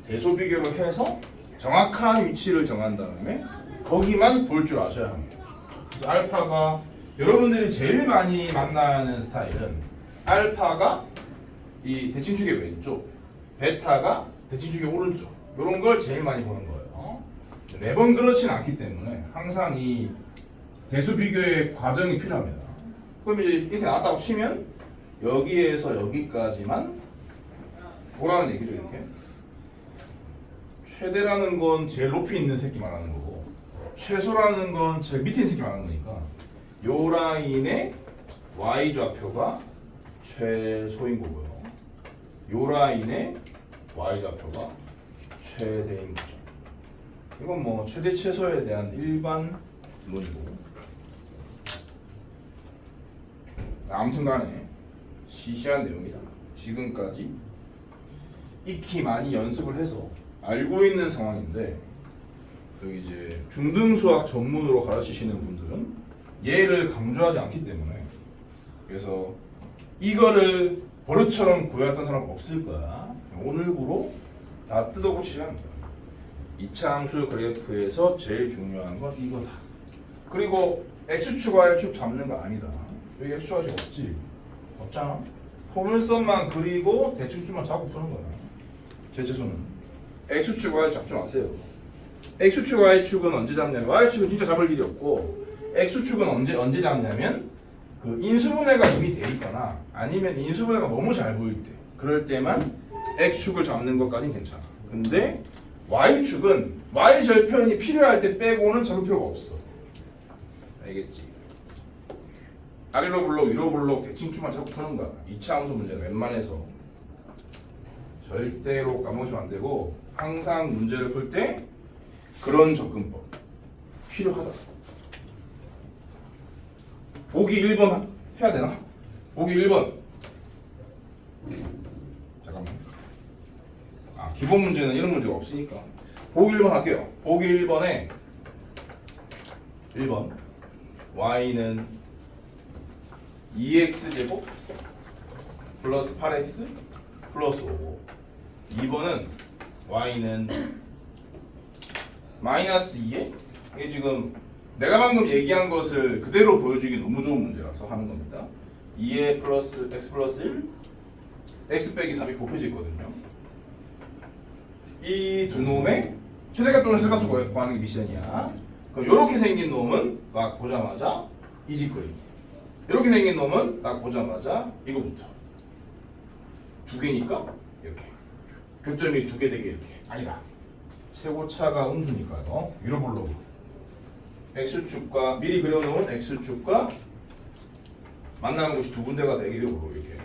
대소 비교를 해서 정확한 위치를 정한 다음에 거기만 볼 줄 아셔야 합니다. 그래서 알파가 여러분들이 제일 많이 만나는 스타일은 알파가 이 대칭축의 왼쪽, 베타가 대칭축의 오른쪽 이런 걸 제일 많이 보는 거예요. 매번 그렇진 않기 때문에 항상 이 대수 비교의 과정이 필요합니다. 그럼 이제 이렇게 나왔다고 치면 여기에서 여기까지만 보라는 얘기죠. 이렇게 최대라는 건 제일 높이 있는 새끼 말하는 거고 최소라는 건 제일 밑에 있는 새끼 말하는 거니까 요 라인의 y 좌표가 최소인 거고요. 요 라인의 y 좌표가 최대인 거죠. 이건 뭐 최대 최소에 대한 일반론이고 아무튼 간에 시시한 내용이다. 지금까지 익히 많이 연습을 해서 알고 있는 상황인데 여기 이제 중등수학 전문으로 가르치시는 분들은 얘를 강조하지 않기 때문에 그래서 이거를 버릇처럼 구해왔던 사람 없을 거야. 오늘부로 다 뜯어고치셔야 합니다. 2차 함수 그래프에서 제일 중요한 건 이거다. 그리고 x축 y축 잡는 거 아니다. 여기 x축 y축 없지? 없잖아. 포물선만 그리고 대칭축만 잡고 푸는 거야. 제 최소는 x축 y 잡지 마세요. x축 y축은 언제 잡냐면 y축은 진짜 잡을 일이 없고 x축은 언제 잡냐면 그 인수분해가 이미 돼 있거나 아니면 인수분해가 너무 잘 보일 때 그럴 때만 x축을 잡는 것까진 괜찮아. 근데 y축은 y 절편이 필요할 때 빼고는 잡을 필요가 없어. 알겠지? 아래로 블록 위로 블록 대칭축만 자꾸 푸는 거야. 2차 함수 문제는 웬만해서 절대로 까먹으시면 안 되고 항상 문제를 풀 때 그런 접근법 필요하다. 보기 1번 해야 되나? 보기 1번. 잠깐만. 기본 문제는 이런 문제가 없으니까. 보기 1번 할게요. 보기 1번에 1번 y는 2x제곱 플러스 8x 플러스 5고 2번은 y는 마이너스 2에 이게 지금 내가 방금 얘기한 것을 그대로 보여주기 너무 좋은 문제라서 하는 겁니다. 2에 플러스 x 플러스 1 x 빼기 3이 곱해져 있거든요. 이 두 놈의 최대값 또는 최대값을 구하는 게 미션이야. 그럼 이렇게 생긴 놈은 딱 보자마자 이 짓거리. 이렇게 생긴 놈은 딱 보자마자 이거부터. 두 개니까 이렇게. 교점이 두 개 되게 이렇게. 아니다. 최고차가 음수니까요. 위로 볼로. x축과 미리 그려놓은 x축과 만나는 곳이 두 군데가 되게 위로 볼로 이렇게.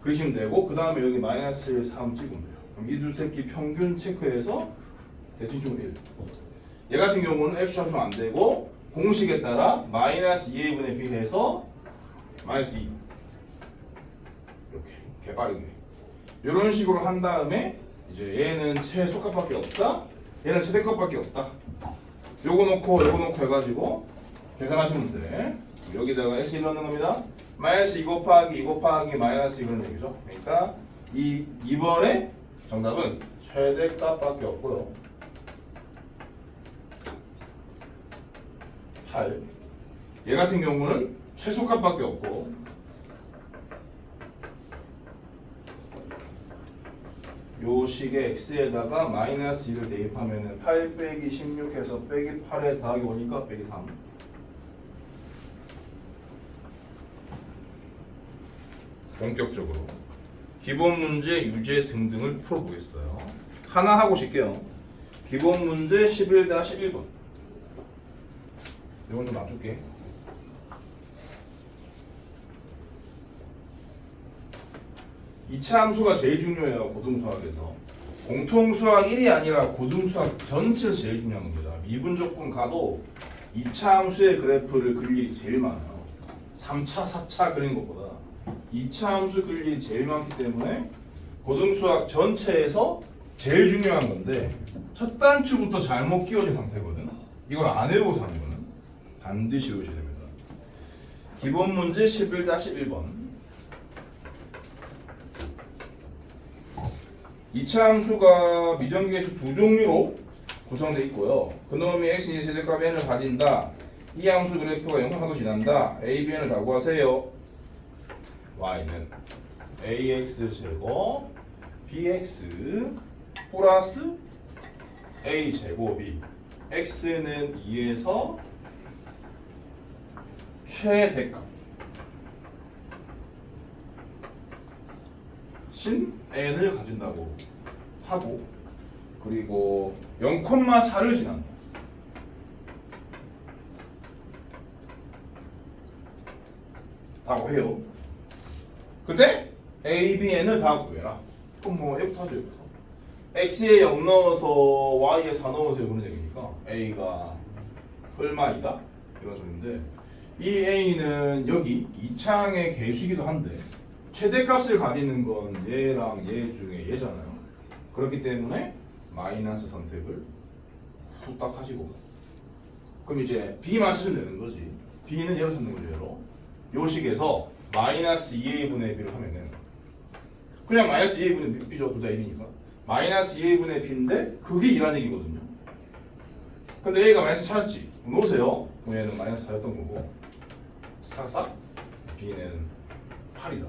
그리시면 되고 그 다음에 여기 마이너스 3 찍으면 돼요. 그럼 이 두 새끼 평균 체크해서 대칭축은 1. 얘 같은 경우는 x 합치면 안 되고 공식에 따라 마이너스 2a분의 b 해서 마이너스 2 이렇게 개빠르게 이런 식으로 한 다음에 이제 얘는 최소값밖에 없다 얘는 최대값밖에 없다 요거 놓고 해가지고 계산하시면 돼. 여기다가 x 넣는 겁니다. 마이너스 2 곱하기 2 곱하기 마이너스 이런 얘기죠. 그러니까 이 2번의 정답은 최대값밖에 없고요. 8. 얘 같은 경우는 최소값밖에 없고 요 식의 x에다가 마이너스 2를 대입하면 8 빼기 16 해서 빼기 8에 더하기 오니까 빼기 3. 본격적으로 기본 문제, 유제 등등을 풀어보겠어요. 하나 하고 쉴게요. 기본 문제 11-1번. 이건 좀 놔둘게. 이차 함수가 제일 중요해요. 고등수학에서. 공통수학 1이 아니라 고등수학 전체에서 제일 중요한 겁니다. 미분적분 가도 2차 함수의 그래프를 그릴 일이 제일 많아요. 3차, 4차 그리는 것보다 2차 함수 그릴 일이 제일 많기 때문에 고등수학 전체에서 제일 중요한 건데 첫 단추부터 잘못 끼워진 상태거든. 이걸 안 외우고 사는 거는 반드시 외우셔야 됩니다. 기본 문제 11-1번. 2차 함수가 미정계수 두 종류로 구성되어 있고요. 그놈이 x의 최대값 n을 가진다. 이 함수 그래프가 영상하고 지난다. a, bn을 다 구하세요. y는 ax 제곱 bx 플러스 a 제곱이 x는 2에서 최대값 신 n을 가진다고 하고 그리고 0,4를 지난다. 라고 해요. 근데 a, b, n을 다 구해라. 그럼 뭐 얘부터 하죠. 얘부터. x에 0 넣어서 y에 4 넣으세요. 그런 얘기니까 a가 얼마이다? 이런 소리인데 이 a는 여기 이 창의 개수이기도 한데 최대값을 가지는 건 얘랑 얘 중에 얘잖아요. 그렇기 때문에 마이너스 선택을 후딱 하시고 그럼 이제 b만 찾으면 되는 거지. b는 얘로 찾는 거죠. 얘로. 요 식에서 마이너스 2a분의 b를 하면은 그냥 마이너스 2a분의 b죠. 둘 다 1이니까 마이너스 2a분의 b인데 그게 2라는 얘기거든요. 근데 a가 마이너스 찾았지. 놓으세요. 그럼 얘는 마이너스 4였던 거고 싹싹 b는 8이다.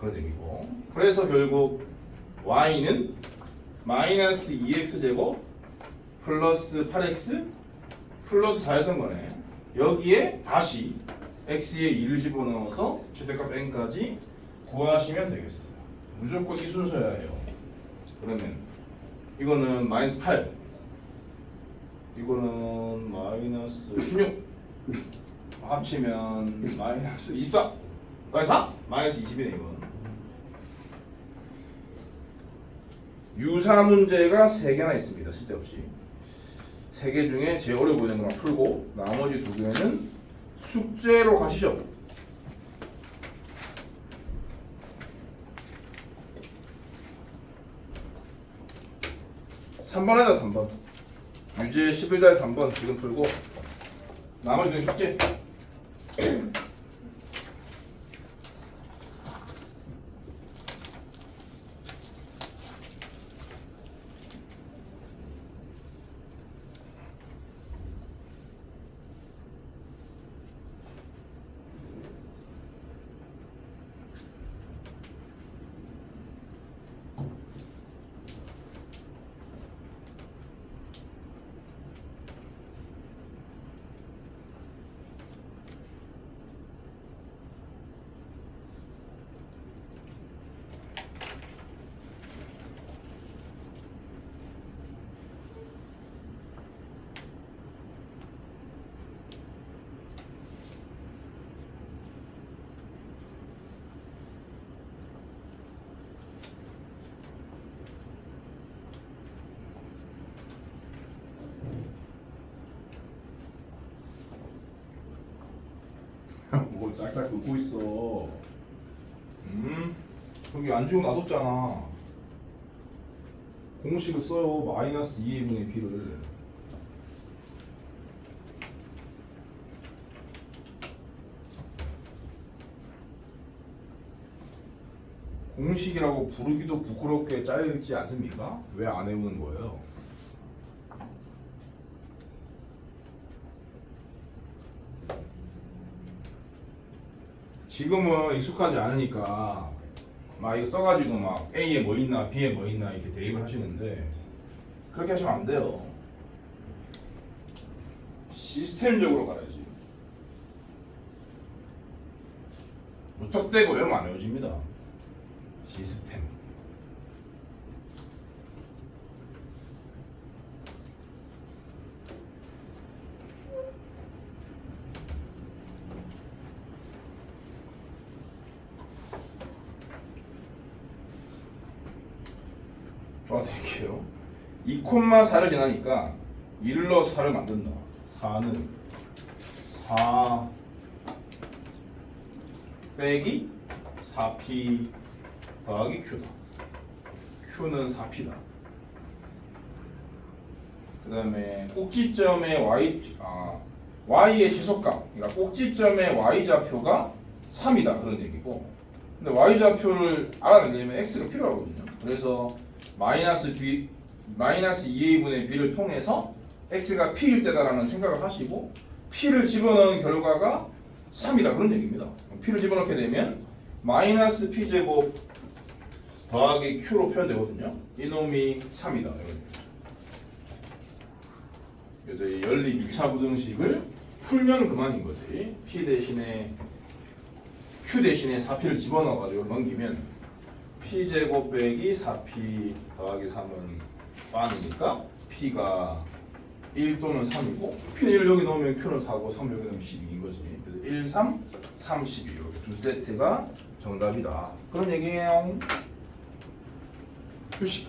그런 얘기고. 그래서 결국 y는 마이너스 2x제곱 플러스 8x 플러스 4였던 거네. 여기에 다시 x에 2를 집어넣어서 최대값 n까지 구하시면 되겠어요. 무조건 이 순서야 해요. 그러면 이거는 마이너스 8, 이거는 마이너스 16, 합치면 마이너스 24, 마이너스 4? 마이너스 20이네 이건. 유사 문제가 3개나 있습니다. 쓸데없이 3개 중에 제일 어려워 보이는 것만 풀고 나머지 2개는 숙제로 가시죠. (3번) 해다 3번 유제 11달 3번 지금 풀고 나머지 2개 숙제. 뭐 짝짝 긋고 있어. 여기 안 지우고 놔뒀잖아. 공식을 써요. 마이너스 2분의 b를. 공식이라고 부르기도 부끄럽게 짜여있지 않습니까? 왜 안 외우는 거예요? 지금은 익숙하지 않으니까 막 이거 써가지고 막 A에 뭐 있나 B에 뭐 있나 이렇게 대입을 하시는데 그렇게 하시면 안 돼요. 시스템적으로 가야지. 무턱대고 외우면 안 외워집니다. 시스템. 도와드릴게요. 2,4를 지나니까 1을 넣어 4를 만든다. 4는 4 빼기 4p 더하기 q다. q는 4p다. 그 다음에 꼭지점의 y의 최소값, 그러니까 꼭지점의 y좌표가 3이다 그런 얘기고, 근데 y좌표를 알아내려면 x가 필요하거든요. 그래서 마이너스 2a분의 b를 통해서 x가 p일 때다라는 생각을 하시고 p를 집어넣은 결과가 3이다 그런 얘기입니다. p를 집어넣게 되면 마이너스 p제곱 더하기 q로 표현되거든요. 이놈이 3이다. 그래서 이 연립 2차 부등식을 풀면 그만인 거지. p 대신에 q 대신에 4p를 집어넣어가지고 넘기면 p제곱 빼기 4p 더하기 3은 빵이니까 p가 1 또는 3이고 p는 1을 여기 넣으면 q는 4고 3을 여기 넣으면 12인 거지. 그래서 1, 3, 3, 12 이렇게 두 세트가 정답이다. 그런 얘기예요. 표시.